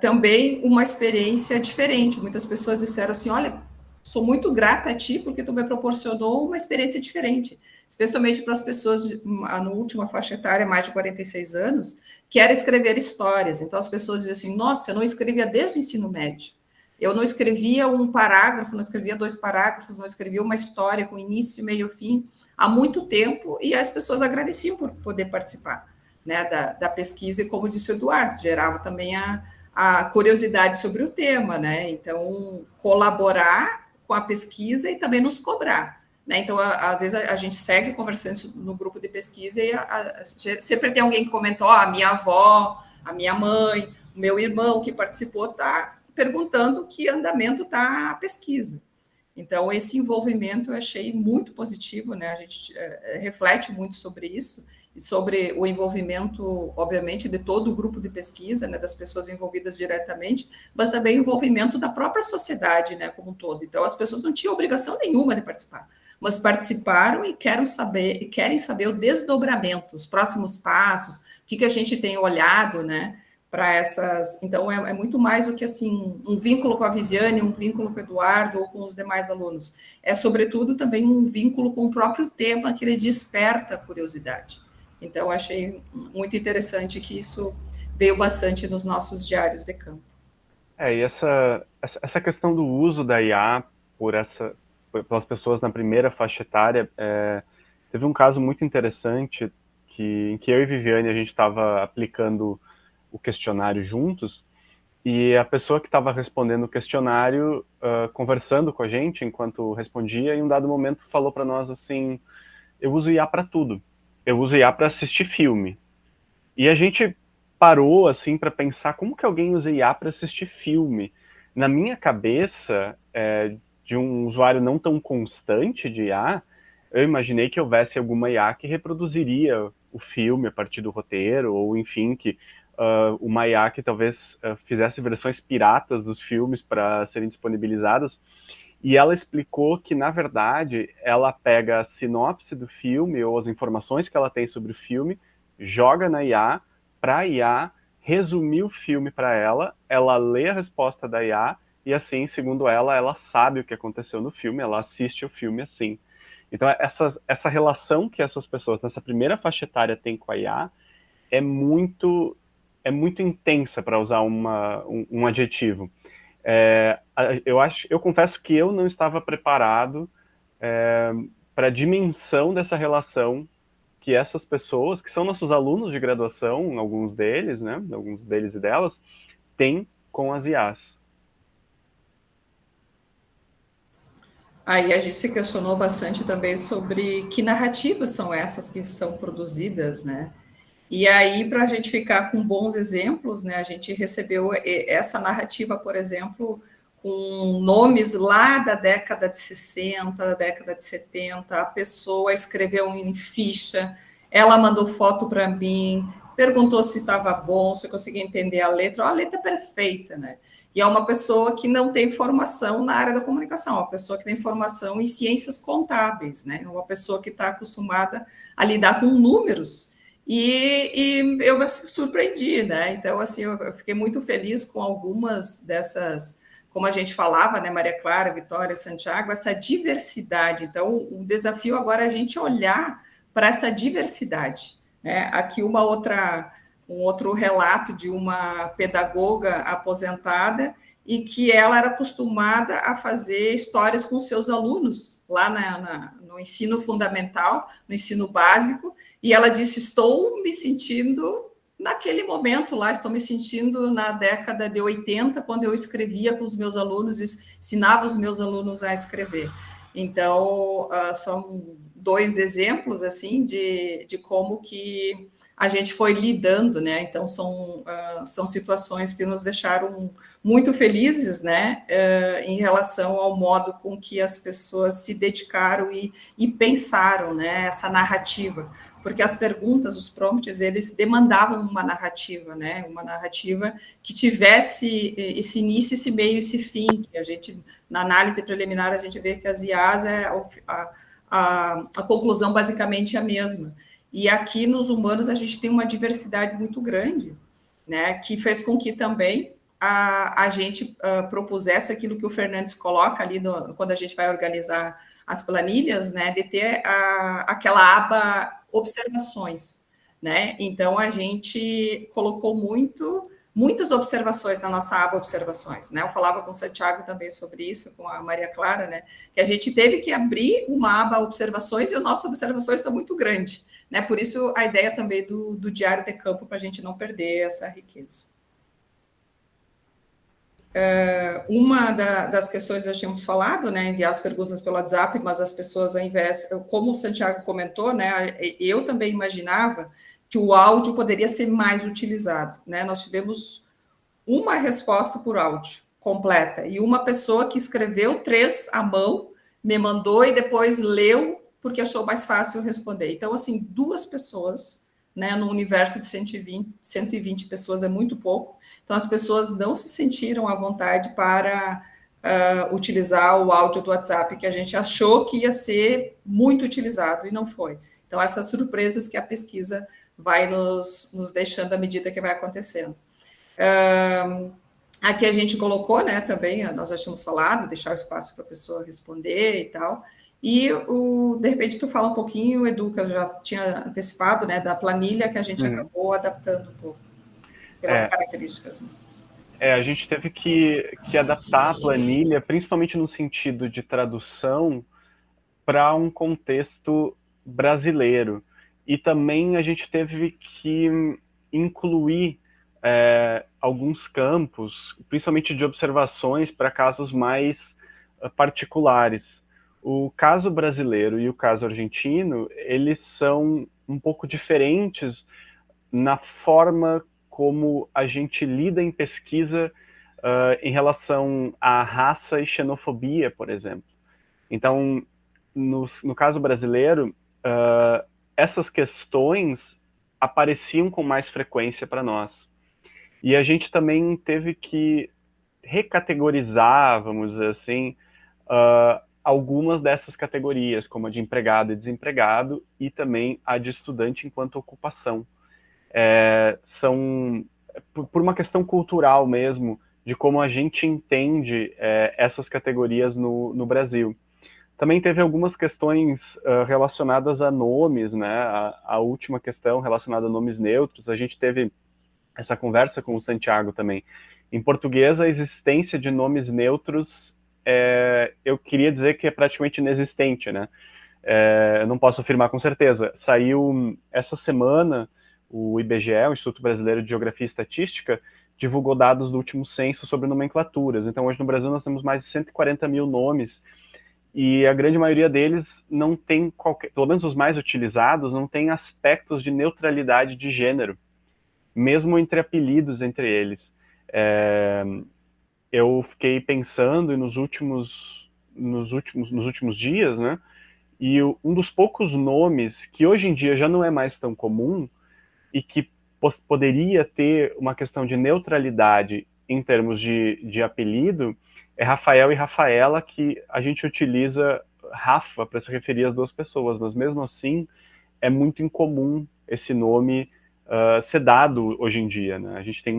Também uma experiência diferente. Muitas pessoas disseram assim: olha, sou muito grata a ti porque tu me proporcionou uma experiência diferente, especialmente para as pessoas na última faixa etária, mais de 46 anos, que era escrever histórias. Então, as pessoas dizem assim: nossa, eu não escrevia desde o ensino médio. Eu não escrevia um parágrafo, não escrevia 2 parágrafos, não escrevia uma história com início, meio e fim, há muito tempo, e as pessoas agradeciam por poder participar, né, da pesquisa, e como disse o Eduardo, gerava também a curiosidade sobre o tema, né? Então, colaborar com a pesquisa e também nos cobrar, né? Então, às vezes, a gente segue conversando no grupo de pesquisa e sempre tem alguém que comentou, a minha avó, a minha mãe, o meu irmão que participou está perguntando que andamento está a pesquisa. Então, esse envolvimento eu achei muito positivo, né? A gente reflete muito sobre isso, e sobre o envolvimento, obviamente, de todo o grupo de pesquisa, né, das pessoas envolvidas diretamente, mas também o envolvimento da própria sociedade, né, como um todo. Então, as pessoas não tinham obrigação nenhuma de participar, mas participaram e querem saber o desdobramento, os próximos passos, o que a gente tem olhado, né, para essas... Então, é muito mais do que, assim, um vínculo com a Viviane, um vínculo com o Eduardo ou com os demais alunos. É, sobretudo, também um vínculo com o próprio tema que ele desperta a curiosidade. Então, achei muito interessante que isso veio bastante nos nossos diários de campo. E essa questão do uso da IA pelas pessoas na primeira faixa etária, teve um caso muito interessante em que eu e Viviane, a gente estava aplicando o questionário juntos, e a pessoa que estava respondendo o questionário, conversando com a gente enquanto respondia, em um dado momento falou para nós assim, eu uso IA para tudo. Eu uso IA para assistir filme. E a gente parou assim para pensar como que alguém usa IA para assistir filme. Na minha cabeça, de um usuário não tão constante de IA, eu imaginei que houvesse alguma IA que reproduziria o filme a partir do roteiro, ou enfim, que uma IA que talvez fizesse versões piratas dos filmes para serem disponibilizadas. E ela explicou que, na verdade, ela pega a sinopse do filme ou as informações que ela tem sobre o filme, joga na IA, para a IA resumir o filme para ela lê a resposta da IA e, assim, segundo ela sabe o que aconteceu no filme, ela assiste o filme assim. Então, essa relação que essas pessoas, nessa primeira faixa etária, têm com a IA é muito intensa, para usar um adjetivo. Eu confesso que eu não estava preparado para a dimensão dessa relação que essas pessoas, que são nossos alunos de graduação, alguns deles, né, alguns deles e delas, têm com as IAs. Aí a gente se questionou bastante também sobre que narrativas são essas que são produzidas, né? E aí, para a gente ficar com bons exemplos, né, a gente recebeu essa narrativa, por exemplo, com nomes lá da década de 60, da década de 70, a pessoa escreveu em ficha, ela mandou foto para mim, perguntou se estava bom, se eu conseguia entender a letra é perfeita, né? E é uma pessoa que não tem formação na área da comunicação, uma pessoa que tem formação em ciências contábeis, né? Uma pessoa que está acostumada a lidar com números. E eu me surpreendi, né? Então, assim, eu fiquei muito feliz com algumas dessas, como a gente falava, né, Maria Clara, Vitória, Santiago, essa diversidade. Então, o desafio agora é a gente olhar para essa diversidade, né? Aqui um outro relato de uma pedagoga aposentada e que ela era acostumada a fazer histórias com seus alunos lá no ensino fundamental, no ensino básico, e ela disse, estou me sentindo naquele momento lá, estou me sentindo na década de 80, quando eu escrevia com os meus alunos, ensinava os meus alunos a escrever. Então, são dois exemplos, assim, de como que a gente foi lidando, né? Então, são situações que nos deixaram muito felizes, né? Em relação ao modo com que as pessoas se dedicaram e pensaram, né? Essa narrativa. Porque as perguntas, os prompts, eles demandavam uma narrativa, né? Uma narrativa que tivesse esse início, esse meio, esse fim. Que a gente, na análise preliminar, a gente vê que as IAs, a conclusão basicamente é a mesma. E aqui nos humanos a gente tem uma diversidade muito grande, né? Que fez com que também a gente propusesse aquilo que o Fernandes coloca ali quando a gente vai organizar as planilhas, né? De ter aquela aba observações, né? Então a gente colocou muitas observações na nossa aba observações, né? Eu falava com o Santiago também sobre isso, com a Maria Clara, né? Que a gente teve que abrir uma aba observações e o nosso observações está muito grande, né? Por isso a ideia também do diário de campo, para a gente não perder essa riqueza. Uma das questões que nós tínhamos falado, né, enviar as perguntas pelo WhatsApp, mas as pessoas, ao invés, como o Santiago comentou, né, eu também imaginava que o áudio poderia ser mais utilizado, né, nós tivemos uma resposta por áudio completa, e uma pessoa que escreveu 3 à mão, me mandou e depois leu, porque achou mais fácil responder. Então, assim, 2 pessoas, né, no universo de 120 pessoas é muito pouco, então as pessoas não se sentiram à vontade para utilizar o áudio do WhatsApp, que a gente achou que ia ser muito utilizado, e não foi. Então, essas surpresas que a pesquisa vai nos deixando à medida que vai acontecendo. Aqui a gente colocou, né, também, nós já tínhamos falado, deixar o espaço para a pessoa responder e tal, e de repente tu fala um pouquinho, Edu, que eu já tinha antecipado, né, da planilha que a gente acabou adaptando um pouco, pelas características. Né? A gente teve que adaptar a planilha, principalmente no sentido de tradução, para um contexto brasileiro, e também a gente teve que incluir alguns campos, principalmente de observações para casos mais particulares. O caso brasileiro e o caso argentino, eles são um pouco diferentes na forma como a gente lida em pesquisa em relação à raça e xenofobia, por exemplo. Então, no caso brasileiro, essas questões apareciam com mais frequência para nós. E a gente também teve que recategorizar, vamos dizer assim, algumas dessas categorias, como a de empregado e desempregado, e também a de estudante enquanto ocupação. São, por uma questão cultural mesmo, de como a gente entende essas categorias no Brasil. Também teve algumas questões relacionadas a nomes, né? A última questão relacionada a nomes neutros, a gente teve essa conversa com o Santiago também. Em português, a existência de nomes neutros, eu queria dizer que é praticamente inexistente, né? Eu não posso afirmar com certeza. Saiu essa semana, o IBGE, o Instituto Brasileiro de Geografia e Estatística, divulgou dados do último censo sobre nomenclaturas. Então, hoje no Brasil, nós temos mais de 140 mil nomes, e a grande maioria deles não tem qualquer, pelo menos os mais utilizados, não tem aspectos de neutralidade de gênero, mesmo entre apelidos entre eles. Eu fiquei pensando nos últimos dias, né? E um dos poucos nomes que hoje em dia já não é mais tão comum e que poderia ter uma questão de neutralidade em termos de apelido é Rafael e Rafaela, que a gente utiliza Rafa para se referir às 2 pessoas, mas mesmo assim é muito incomum esse nome ser dado hoje em dia, né? A gente tem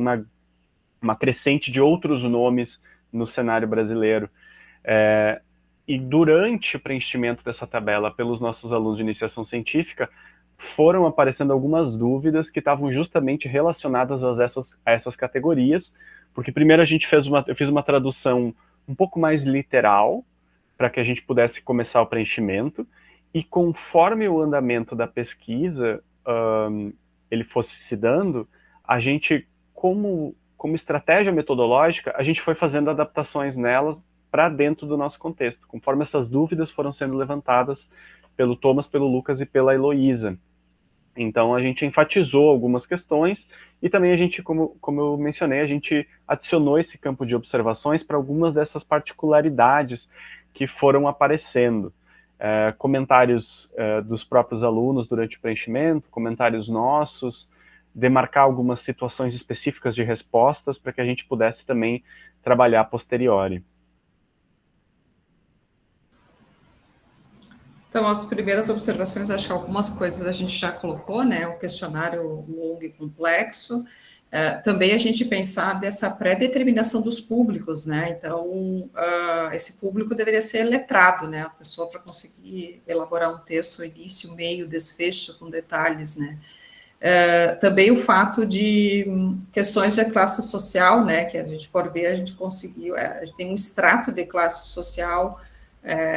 uma crescente de outros nomes no cenário brasileiro. E durante o preenchimento dessa tabela pelos nossos alunos de iniciação científica, foram aparecendo algumas dúvidas que estavam justamente relacionadas a essas categorias, porque primeiro eu fiz uma tradução um pouco mais literal, para que a gente pudesse começar o preenchimento, e conforme o andamento da pesquisa ele fosse se dando, a gente, como estratégia metodológica, a gente foi fazendo adaptações nelas para dentro do nosso contexto, conforme essas dúvidas foram sendo levantadas pelo Thomas, pelo Lucas e pela Heloísa. Então, a gente enfatizou algumas questões e também a gente, como eu mencionei, a gente adicionou esse campo de observações para algumas dessas particularidades que foram aparecendo. Comentários dos próprios alunos durante o preenchimento, comentários nossos, demarcar algumas situações específicas de respostas para que a gente pudesse também trabalhar a posteriori. Então, as primeiras observações, acho que algumas coisas a gente já colocou, né? O questionário longo e complexo. Também a gente pensar dessa pré-determinação dos públicos, né? Então, esse público deveria ser letrado, né? A pessoa para conseguir elaborar um texto, início, meio, desfecho, com detalhes, né? Também o fato de questões de classe social, né? Que a gente for ver, a gente conseguiu, a gente tem um extrato de classe social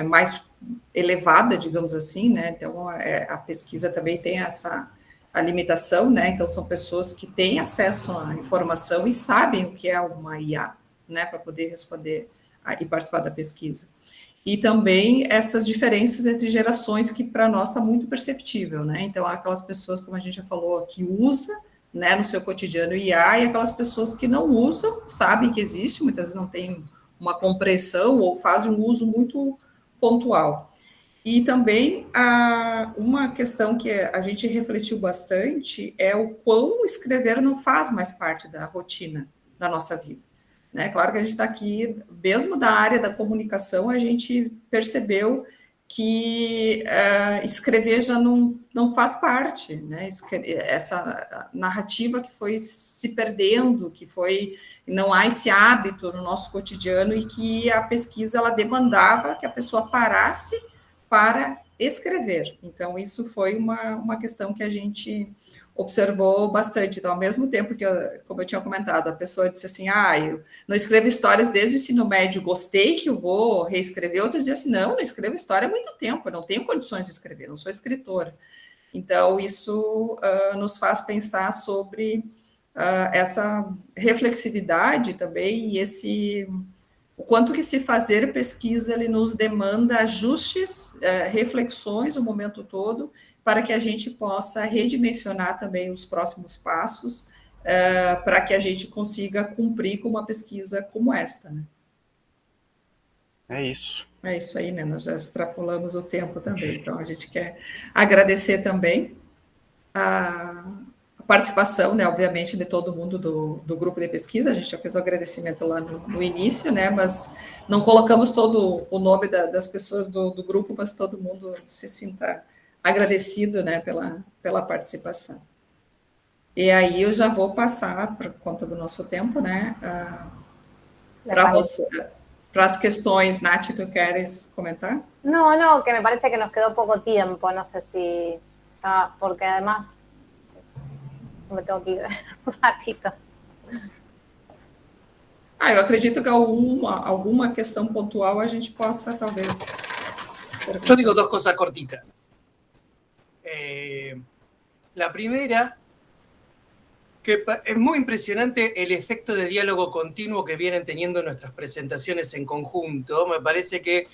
mais elevada, digamos assim, né? Então, a pesquisa também tem a limitação, né? Então, são pessoas que têm acesso à informação e sabem o que é uma IA, né, para poder responder e participar da pesquisa. E também essas diferenças entre gerações que para nós está muito perceptível, né? Então, há aquelas pessoas, como a gente já falou, que usa, né, no seu cotidiano IA, e aquelas pessoas que não usam, sabem que existe, muitas vezes não tem uma compreensão ou fazem um uso muito pontual. E também uma questão que a gente refletiu bastante é o quão escrever não faz mais parte da rotina da nossa vida. Né? Claro que a gente está aqui, mesmo da área da comunicação, a gente percebeu que escrever já não faz parte, né? Essa narrativa que foi se perdendo, não há esse hábito no nosso cotidiano, e que a pesquisa ela demandava que a pessoa parasse para escrever. Então, isso foi uma questão que a gente observou bastante. Então, ao mesmo tempo que, como eu tinha comentado, a pessoa disse assim, eu não escrevo histórias desde o ensino médio, gostei que eu vou reescrever. Outros diziam assim, não escrevo história há muito tempo, eu não tenho condições de escrever, não sou escritora. Então, isso nos faz pensar sobre essa reflexividade também, e o quanto que se fazer pesquisa, ele nos demanda ajustes, reflexões o momento todo, para que a gente possa redimensionar também os próximos passos, para que a gente consiga cumprir com uma pesquisa como esta, né? É isso. É isso aí, né? Nós já extrapolamos o tempo também, então a gente quer agradecer também a participação, né, obviamente, de todo mundo do grupo de pesquisa. A gente já fez o agradecimento lá no início, né, mas não colocamos todo o nome das pessoas do grupo, mas todo mundo se sinta agradecido, né, pela participação. E aí eu já vou passar, por conta do nosso tempo, né, para você, para as questões. Nath, tu queres comentar? No, que me parece que nos quedó poco tiempo, no sé si ya, porque además me tengo que ir un ratito. Eu acredito que alguma questão pontual a gente possa, talvez... Yo digo dos cosas cortitas. La primera, que es muy impresionante el efecto de diálogo continuo que vienen teniendo nuestras presentaciones en conjunto. Me parece que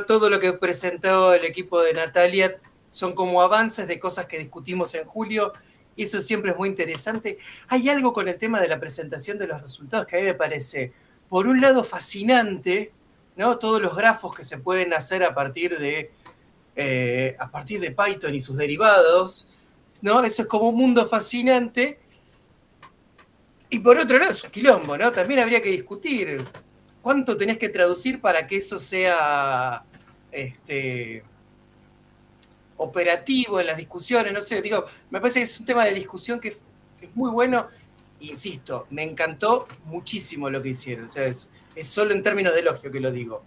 todo lo que presentó el equipo de Natalia son como avances de cosas que discutimos en julio, y eso siempre es muy interesante. Hay algo con el tema de la presentación de los resultados que a mí me parece, por un lado, fascinante, ¿no? Todos los grafos que se pueden hacer a partir de Python y sus derivados, ¿no? Eso es como un mundo fascinante. Y por otro lado es un quilombo, ¿no? También habría que discutir cuánto tenés que traducir para que eso sea operativo en las discusiones. No sé, digo, me parece que es un tema de discusión que es muy bueno. Insisto, me encantó muchísimo lo que hicieron. O sea, es solo en términos de elogio que lo digo.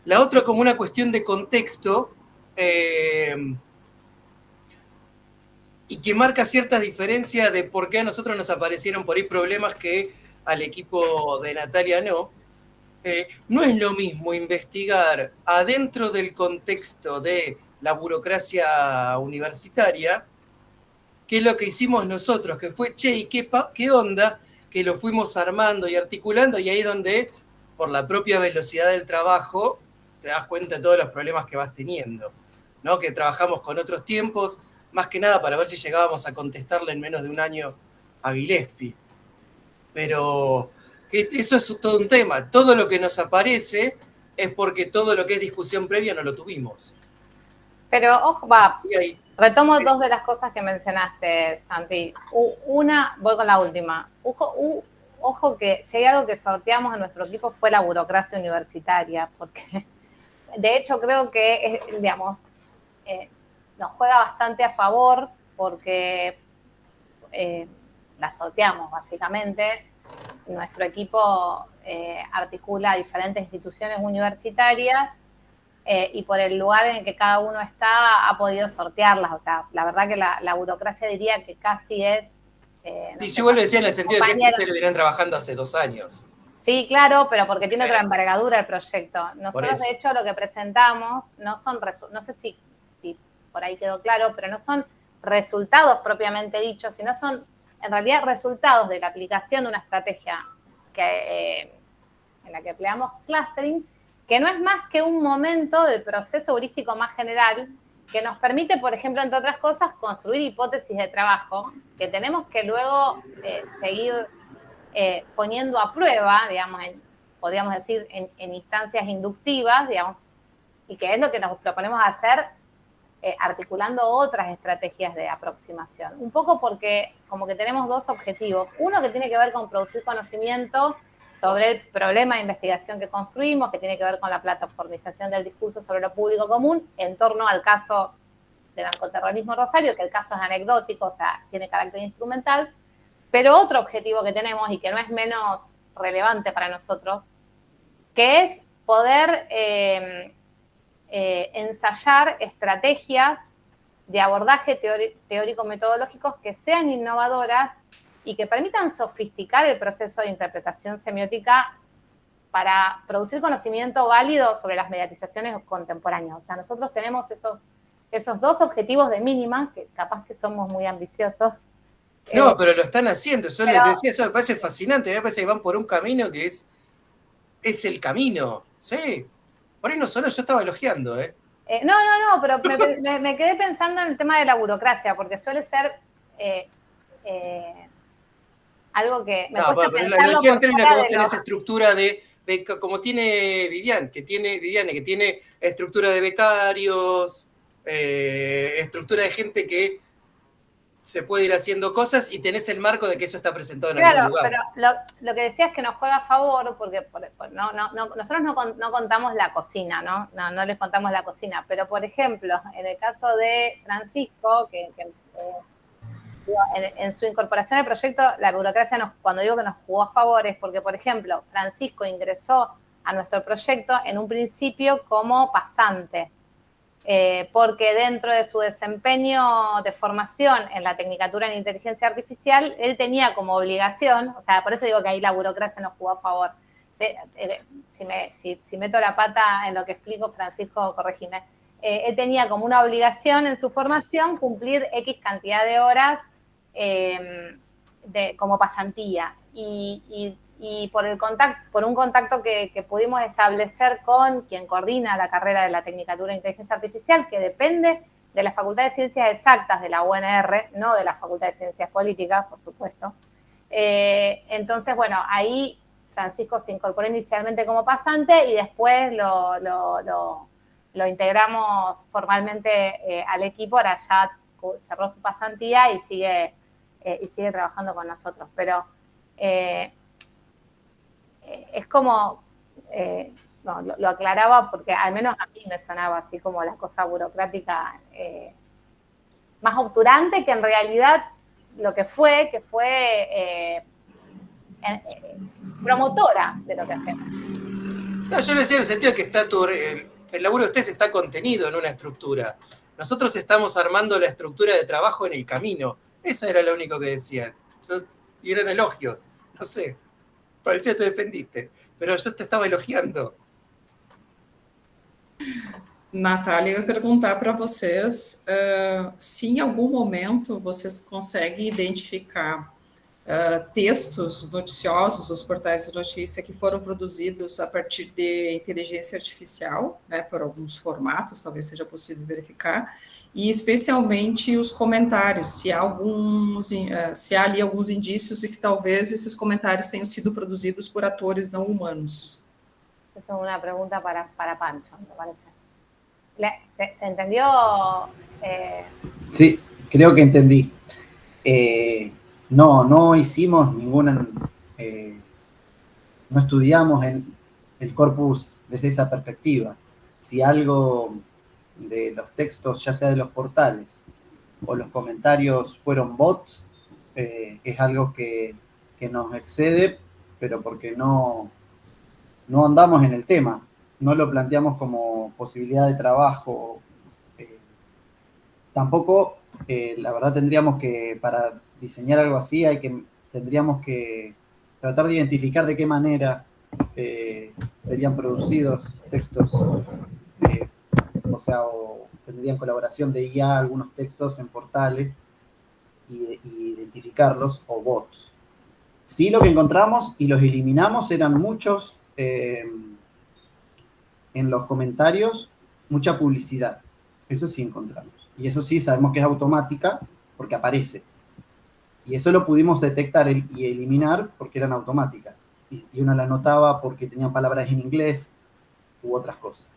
La otra, como una cuestión de contexto, y que marca ciertas diferencias de por qué a nosotros nos aparecieron por ahí problemas que al equipo de Natalia no. No es lo mismo investigar adentro del contexto de la burocracia universitaria que lo que hicimos nosotros, que fue, ¿y qué onda? Que lo fuimos armando y articulando, y ahí es donde, por la propia velocidad del trabajo, te das cuenta de todos los problemas que vas teniendo, ¿no? Que trabajamos con otros tiempos, más que nada para ver si llegábamos a contestarle en menos de un año a Gillespie. Pero que eso es todo un tema. Todo lo que nos aparece es porque todo lo que es discusión previa no lo tuvimos. Pero, ojo, retomo dos de las cosas que mencionaste, Santi. Una, voy con la última. Ojo que si hay algo que sorteamos en nuestro equipo fue la burocracia universitaria, porque de hecho creo que, digamos, nos juega bastante a favor porque la sorteamos básicamente. Nuestro equipo articula diferentes instituciones universitarias y por el lugar en el que cada uno está ha podido sortearlas. O sea, la verdad que la burocracia diría que casi es... y yo lo decía en el sentido de que ustedes lo vienen trabajando hace 2 años. Sí, claro, pero porque tiene otra envergadura el proyecto. Nosotros, de hecho, lo que presentamos no son... No sé si por ahí quedó claro, pero no son resultados propiamente dichos, sino son en realidad resultados de la aplicación de una estrategia que en la que empleamos clustering, que no es más que un momento del proceso heurístico más general que nos permite, por ejemplo, entre otras cosas, construir hipótesis de trabajo que tenemos que luego seguir poniendo a prueba, digamos, podríamos decir, en instancias inductivas, digamos, y que es lo que nos proponemos hacer articulando otras estrategias de aproximación. Un poco porque como que tenemos dos objetivos. Uno que tiene que ver con producir conocimiento sobre el problema de investigación que construimos, que tiene que ver con la plataformización del discurso sobre lo público común en torno al caso de narcoterrorismo Rosario, que el caso es anecdótico, o sea, tiene carácter instrumental. Pero otro objetivo que tenemos y que no es menos relevante para nosotros, que es poder ensayar estrategias de abordaje teórico-metodológicos que sean innovadoras y que permitan sofisticar el proceso de interpretación semiótica para producir conocimiento válido sobre las mediatizaciones contemporáneas. O sea, nosotros tenemos esos dos objetivos de mínima, que capaz que somos muy ambiciosos. No, pero lo están haciendo, eso les decía, eso me parece fascinante, me parece que van por un camino que es el camino, sí. Por ahí no solo, yo estaba elogiando, No, pero me quedé pensando en el tema de la burocracia, porque suele ser algo que me cuesta pensarlo. Lo decía en términos que vos de tenés estructura de como tiene Viviane, que tiene estructura de becarios, estructura de gente que se puede ir haciendo cosas y tenés el marco de que eso está presentado en algún lugar. Claro, pero lo que decía es que nos juega a favor, porque nosotros no contamos la cocina, no les contamos la cocina, pero por ejemplo, en el caso de Francisco, en su incorporación al proyecto, la burocracia, cuando digo que nos jugó a favor, es porque, por ejemplo, Francisco ingresó a nuestro proyecto en un principio como pasante, porque dentro de su desempeño de formación en la Tecnicatura en Inteligencia Artificial, él tenía como obligación, o sea, por eso digo que ahí la burocracia nos jugó a favor. Si meto la pata en lo que explico, Francisco, corregime. Él tenía como una obligación en su formación cumplir X cantidad de horas como pasantía. Y por un contacto que pudimos establecer con quien coordina la carrera de la Tecnicatura de Inteligencia Artificial, que depende de la Facultad de Ciencias Exactas de la UNR, no de la Facultad de Ciencias Políticas, por supuesto. Entonces, bueno, ahí Francisco se incorporó inicialmente como pasante y después lo integramos formalmente al equipo, ahora ya cerró su pasantía y sigue trabajando con nosotros. Pero es como, lo aclaraba porque al menos a mí me sonaba así como la cosa burocrática más obturante, que en realidad lo que fue promotora de lo que hacemos. No, yo le decía en el sentido de que está el laburo de ustedes está contenido en una estructura. Nosotros estamos armando la estructura de trabajo en el camino. Eso era lo único que decían. Y eran elogios. No sé. Parecía que te defendiste. Pero yo te estava elogiando. Natália, eu ia perguntar para vocês se em algum momento vocês conseguem identificar textos noticiosos, os portais de notícia que foram produzidos a partir de inteligência artificial, né, por alguns formatos, talvez seja possível verificar, e especialmente os comentários, se há ali alguns indícios de que talvez esses comentários tenham sido produzidos por atores não humanos. Esa es una pregunta para Pancho, me parece. ¿Se entendió? Sí, creo que entendí. No hicimos ninguna, no estudiamos el corpus desde esa perspectiva. Si algo de los textos, ya sea de los portales o los comentarios, fueron bots, es algo que nos excede, pero porque no andamos en el tema, no lo planteamos como posibilidad de trabajo. Tampoco, la verdad, tendríamos que, para diseñar algo así, tendríamos que tratar de identificar de qué manera serían producidos textos, o tendrían colaboración de IA algunos textos en portales y identificarlos, o bots. Sí, lo que encontramos y los eliminamos eran muchos en los comentarios mucha publicidad. Eso sí encontramos. Y eso sí sabemos que es automática porque aparece. Y eso lo pudimos detectar y eliminar porque eran automáticas. Y uno la notaba porque tenían palabras en inglés u otras cosas.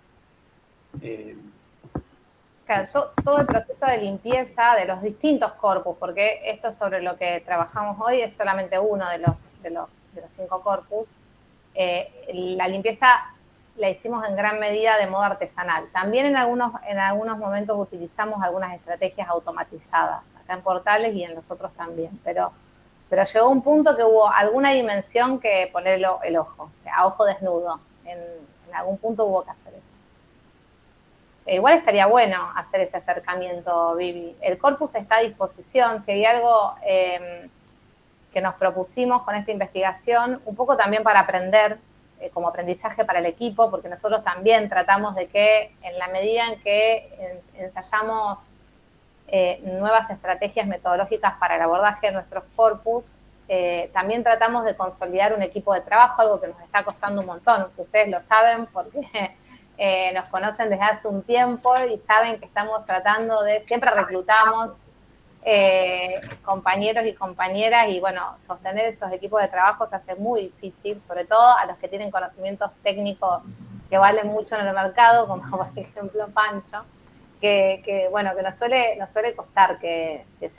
Claro, todo el proceso de limpieza de los distintos corpus, porque esto sobre lo que trabajamos hoy es solamente uno de los 5 corpus. La limpieza la hicimos en gran medida de modo artesanal. También en algunos momentos utilizamos algunas estrategias automatizadas, acá en Portales y en los otros también, pero llegó un punto que hubo alguna dimensión que poner el ojo, a ojo desnudo. En algún punto hubo que hacer eso. Igual estaría bueno hacer ese acercamiento, Vivi. El corpus está a disposición. Si hay algo que nos propusimos con esta investigación, un poco también para aprender, como aprendizaje para el equipo, porque nosotros también tratamos de que en la medida en que ensayamos nuevas estrategias metodológicas para el abordaje de nuestros corpus, también tratamos de consolidar un equipo de trabajo, algo que nos está costando un montón. Ustedes lo saben porque nos conocen desde hace un tiempo y saben que estamos tratando siempre reclutamos compañeros y compañeras y bueno, sostener esos equipos de trabajo se hace muy difícil, sobre todo a los que tienen conocimientos técnicos que valen mucho en el mercado, como por ejemplo Pancho, que nos suele costar que se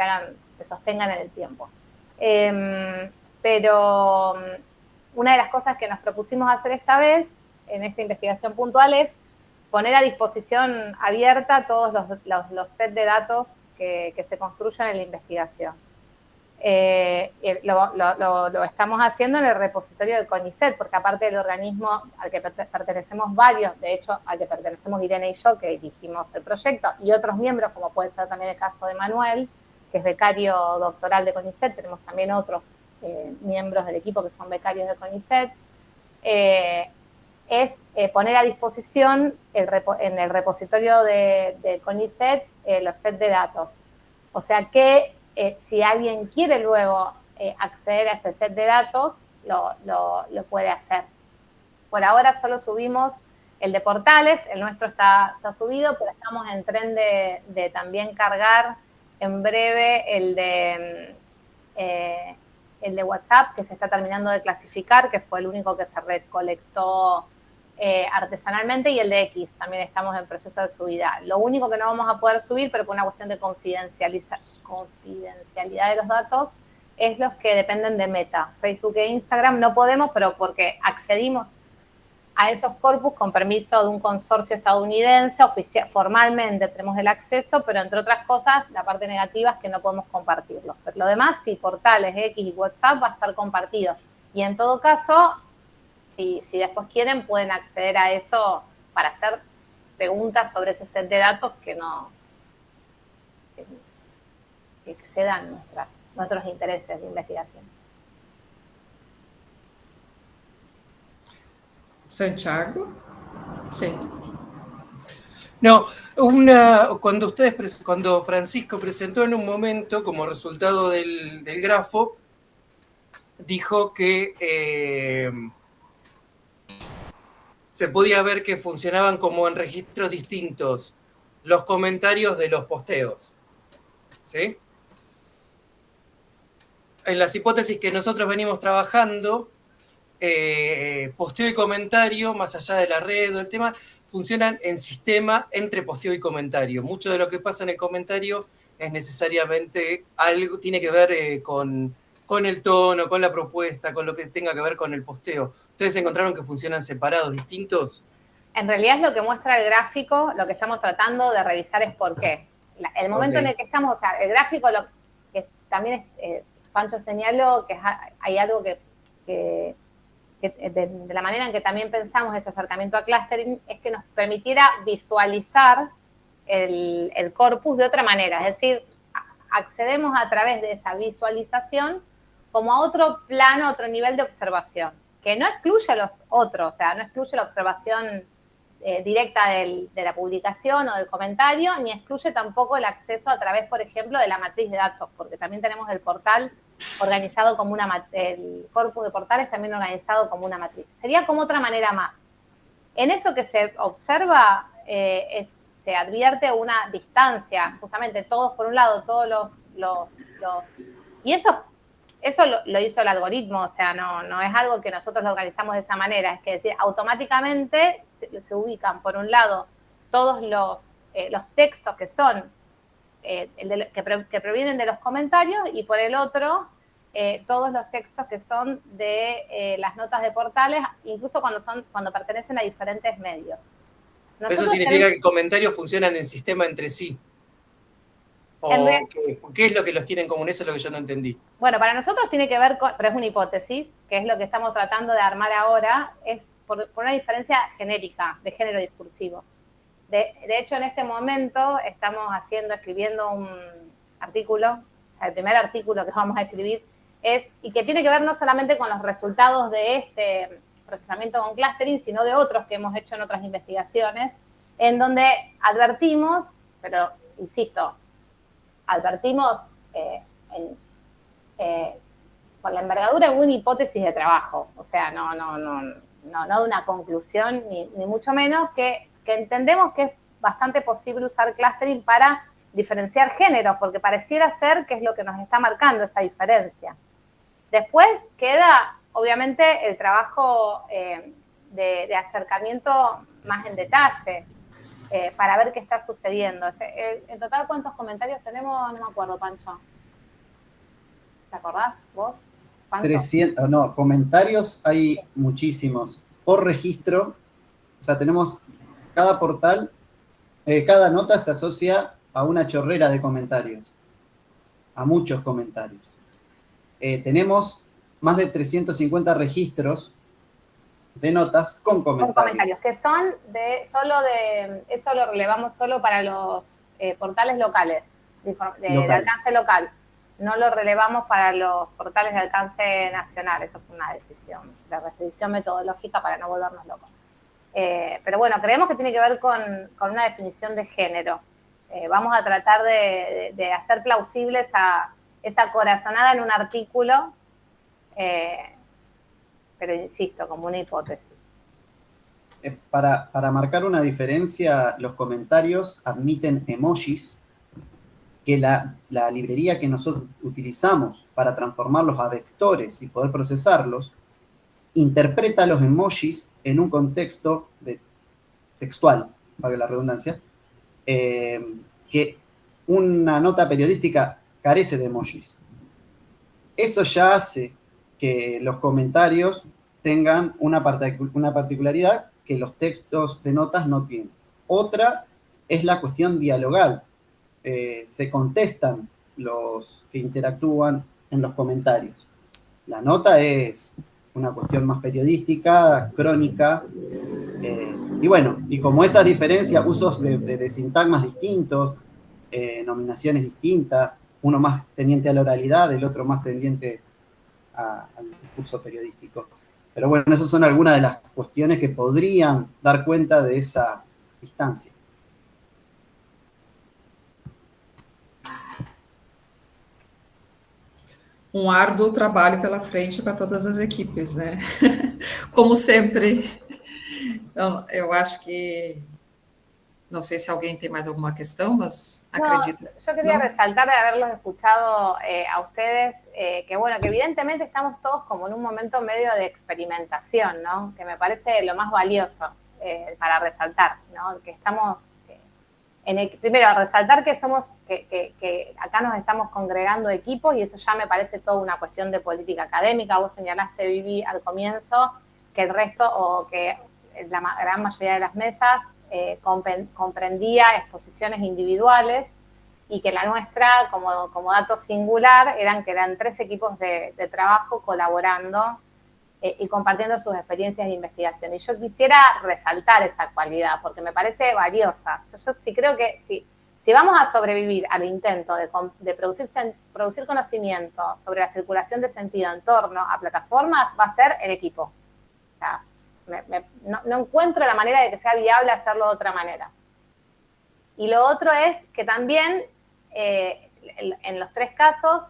sostengan en el tiempo. Pero una de las cosas que nos propusimos hacer esta vez, en esta investigación puntual, es poner a disposición abierta todos los sets de datos que se construyan en la investigación. Lo estamos haciendo en el repositorio de CONICET, porque aparte del organismo al que pertenecemos varios, de hecho al que pertenecemos Irene y yo, que dirigimos el proyecto, y otros miembros, como puede ser también el caso de Manuel, que es becario doctoral de CONICET, tenemos también otros miembros del equipo que son becarios de CONICET, es poner a disposición en el repositorio de CONICET los sets de datos. O sea que si alguien quiere luego acceder a ese set de datos, lo puede hacer. Por ahora solo subimos el de Portales, el nuestro está subido, pero estamos en tren de también cargar en breve el de WhatsApp, que se está terminando de clasificar, que fue el único que se recolectó artesanalmente, y el de X, también estamos en proceso de subida. Lo único que no vamos a poder subir, pero por una cuestión de confidencialidad de los datos, es los que dependen de Meta. Facebook e Instagram no podemos, pero porque accedimos a esos corpus con permiso de un consorcio estadounidense, formalmente tenemos el acceso, pero entre otras cosas, la parte negativa es que no podemos compartirlos. Pero lo demás, sí, Portales, X y WhatsApp va a estar compartido. Y en todo caso, si después quieren, pueden acceder a eso para hacer preguntas sobre ese set de datos que excedan nuestros intereses de investigación. Santiago? Sí. No, cuando Francisco presentó en un momento, como resultado del grafo, dijo que se podía ver que funcionaban como en registros distintos los comentarios de los posteos, ¿sí? En las hipótesis que nosotros venimos trabajando, posteo y comentario, más allá de la red o el tema, funcionan en sistema entre posteo y comentario. Mucho de lo que pasa en el comentario es necesariamente algo, tiene que ver con el tono, con la propuesta, con lo que tenga que ver con el posteo. ¿Ustedes encontraron que funcionan separados, distintos? En realidad es lo que muestra el gráfico, lo que estamos tratando de revisar es por qué. El momento en el que estamos, o sea, el gráfico, lo que también Pancho señaló, que hay algo que de la manera en que también pensamos ese acercamiento a clustering, es que nos permitiera visualizar el corpus de otra manera. Es decir, accedemos a través de esa visualización como a otro plano, otro nivel de observación, que no excluye a los otros, o sea, no excluye la observación directa de la publicación o del comentario, ni excluye tampoco el acceso a través, por ejemplo, de la matriz de datos, porque también tenemos el portal organizado como el corpus de portales también organizado como una matriz. Sería como otra manera más. En eso que se observa, se advierte una distancia, justamente todos por un lado, todos y eso lo hizo el algoritmo, o sea, no es algo que nosotros lo organizamos de esa manera, es que decir, automáticamente se ubican por un lado todos los textos que son, que provienen de los comentarios, y por el otro, todos los textos que son de las notas de portales, incluso cuando pertenecen a diferentes medios. Eso significa que comentarios funcionan en sistema entre sí. ¿Qué es lo que los tiene en común? Eso es lo que yo no entendí. Bueno, para nosotros tiene que ver con, pero es una hipótesis, que es lo que estamos tratando de armar ahora, es por una diferencia genérica de género discursivo. De hecho, en este momento estamos escribiendo un artículo, el primer artículo que vamos a escribir y que tiene que ver no solamente con los resultados de este procesamiento con clustering, sino de otros que hemos hecho en otras investigaciones, en donde advertimos, pero insisto, advertimos por la envergadura de una hipótesis de trabajo, o sea, no de una conclusión, ni mucho menos, que entendemos que es bastante posible usar clustering para diferenciar géneros, porque pareciera ser que es lo que nos está marcando esa diferencia. Después queda, obviamente, el trabajo de acercamiento más en detalle, para ver qué está sucediendo. En total, ¿cuántos comentarios tenemos? No me acuerdo, Pancho. ¿Te acordás vos? ¿Cuántos? 300, no, comentarios hay muchísimos. Por registro, o sea, tenemos cada portal, cada nota se asocia a una chorrera de comentarios, a muchos comentarios. Tenemos más de 350 registros de notas con comentarios. Con comentarios, que son eso lo relevamos solo para los portales locales, de alcance local. No lo relevamos para los portales de alcance nacional. Eso fue una decisión de restricción metodológica para no volvernos locos. Pero bueno, creemos que tiene que ver con una definición de género. Vamos a tratar de hacer plausible esa corazonada en un artículo, pero insisto, como una hipótesis. Para marcar una diferencia, los comentarios admiten emojis, que la librería que nosotros utilizamos para transformarlos a vectores y poder procesarlos, interpreta los emojis en un contexto textual, valga la redundancia, que una nota periodística carece de emojis. Eso ya hace que los comentarios tengan una particularidad que los textos de notas no tienen. Otra es la cuestión dialogal. Se contestan los que interactúan en los comentarios. La nota es una cuestión más periodística, crónica, y bueno, y como esas diferencias, usos de sintagmas distintos, nominaciones distintas, uno más tendiente a la oralidad, el otro más tendiente al discurso periodístico. Pero bueno, esas son algunas de las cuestiones que podrían dar cuenta de esa distancia. Árduo trabalho pela frente para todas as equipes, né? Como sempre. Então, eu acho que... No sé si alguien tiene más alguna cuestión, mas acredito. Yo quería resaltar de haberlos escuchado a ustedes, que bueno, que evidentemente estamos todos como en un momento medio de experimentación, ¿no? Que me parece lo más valioso para resaltar, ¿no? Que estamos, primero, resaltar que acá nos estamos congregando equipos, y eso ya me parece toda una cuestión de política académica. Vos señalaste, Vivi, al comienzo, que el resto, o que la gran mayoría de las mesas, comprendía exposiciones individuales, y que la nuestra, como dato singular, eran 3 equipos de trabajo colaborando y compartiendo sus experiencias de investigación. Y yo quisiera resaltar esa cualidad, porque me parece valiosa. Yo sí creo que si vamos a sobrevivir al intento de producir conocimiento sobre la circulación de sentido en torno a plataformas, va a ser el equipo. O sea, no encuentro la manera de que sea viable hacerlo de otra manera. Y lo otro es que también, en los 3 casos,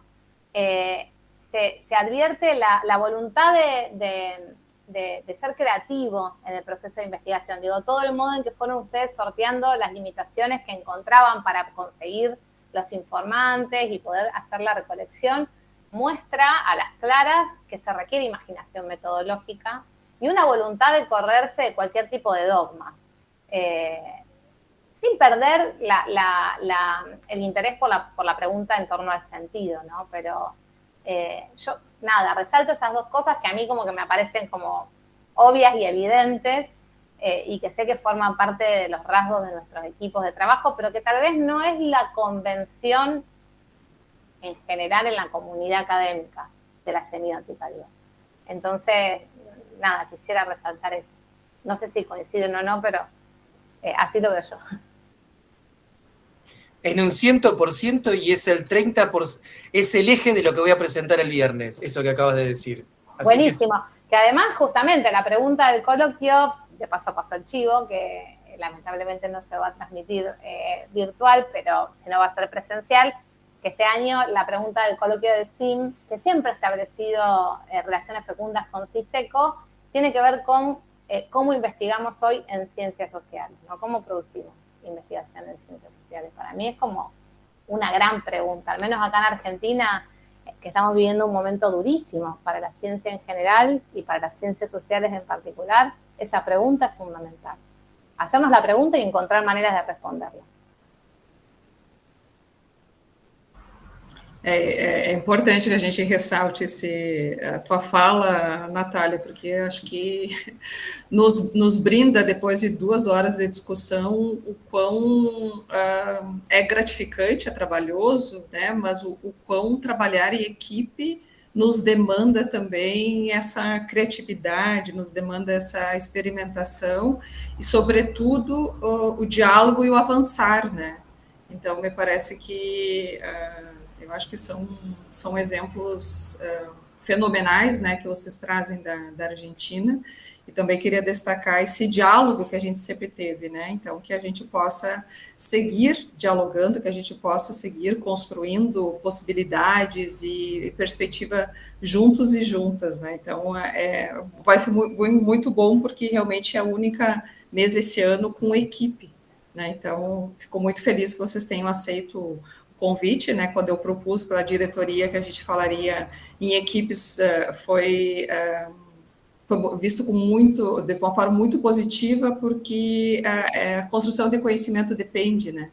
se advierte la voluntad de ser creativo en el proceso de investigación. Digo, todo el modo en que fueron ustedes sorteando las limitaciones que encontraban para conseguir los informantes y poder hacer la recolección, muestra a las claras que se requiere imaginación metodológica y una voluntad de correrse de cualquier tipo de dogma, sin perder el interés por la pregunta en torno al sentido, ¿no? Pero yo, nada, resalto esas dos cosas que a mí como que me aparecen como obvias y evidentes, y que sé que forman parte de los rasgos de nuestros equipos de trabajo, pero que tal vez no es la convención en general en la comunidad académica de la semiótica, digo. Entonces, nada, quisiera resaltar eso. No sé si coinciden o no, pero así lo veo yo. En un 100% y es el 30%, es el eje de lo que voy a presentar el viernes, eso que acabas de decir. Así buenísimo. Que además, justamente, la pregunta del coloquio, de paso a paso el chivo, que lamentablemente no se va a transmitir virtual, pero si no va a ser presencial, que este año la pregunta del coloquio de STEAM, que siempre ha establecido relaciones fecundas con CISECO, tiene que ver con cómo investigamos hoy en ciencias sociales, ¿no? Cómo producimos investigación en ciencias sociales. Para mí es como una gran pregunta, al menos acá en Argentina, que estamos viviendo un momento durísimo para la ciencia en general y para las ciencias sociales en particular. Esa pregunta es fundamental. Hacernos la pregunta y encontrar maneras de responderla. É importante que a gente ressalte a tua fala, Natália, porque acho que nos brinda, depois de 2 horas de discussão, o quão é gratificante, é trabalhoso, né? Mas o quão trabalhar em equipe nos demanda também essa criatividade, nos demanda essa experimentação e, sobretudo, o diálogo e o avançar, né? Então, me parece que eu acho que são exemplos fenomenais, né, que vocês trazem da Argentina, e também queria destacar esse diálogo que a gente sempre teve, né, então que a gente possa seguir dialogando, que a gente possa seguir construindo possibilidades e perspectiva juntos e juntas, né, então vai ser muito bom, porque realmente é a única mesa esse ano com equipe, né, então fico muito feliz que vocês tenham aceito convite, né, quando eu propus para a diretoria que a gente falaria em equipes, foi visto de uma forma muito positiva, porque a construção de conhecimento depende, né,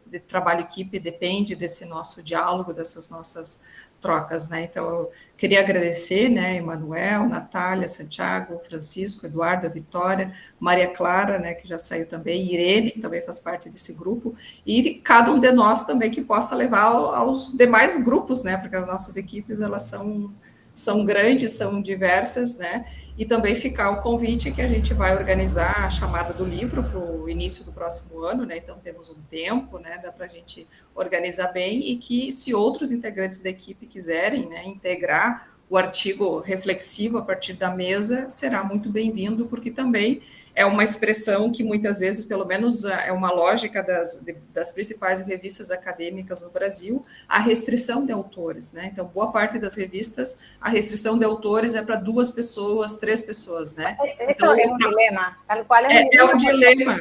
de trabalho em equipe, depende desse nosso diálogo, dessas nossas trocas, né, então eu queria agradecer, né, Emanuel, Natália, Santiago, Francisco, Eduardo, Vitória, Maria Clara, né, que já saiu também, Irene, que também faz parte desse grupo, e cada um de nós também que possa levar aos demais grupos, né, porque as nossas equipes, elas são grandes, são diversas, né, e também ficar o convite que a gente vai organizar a chamada do livro para o início do próximo ano, né, então temos um tempo, né, dá para a gente organizar bem, e que se outros integrantes da equipe quiserem, né, integrar o artigo reflexivo a partir da mesa, será muito bem-vindo, porque também é uma expressão que muitas vezes, pelo menos é uma lógica das principais revistas acadêmicas no Brasil, a restrição de autores, né? Então, boa parte das revistas, a restrição de autores é para 2 pessoas, 3 pessoas, né? Isso então, é um dilema, tal qual é um dilema.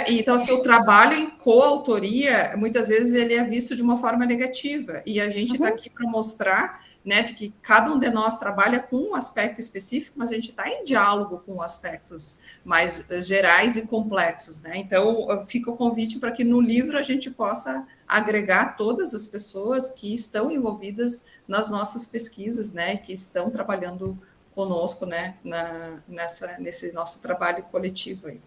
Então, assim, o trabalho em coautoria, muitas vezes, ele é visto de uma forma negativa, e a gente está aqui para mostrar, né, de que cada um de nós trabalha com um aspecto específico, mas a gente está em diálogo com aspectos mais gerais e complexos, né? Então, fica o convite para que no livro a gente possa agregar todas as pessoas que estão envolvidas nas nossas pesquisas, né, que estão trabalhando conosco, né, nesse nosso trabalho coletivo aí.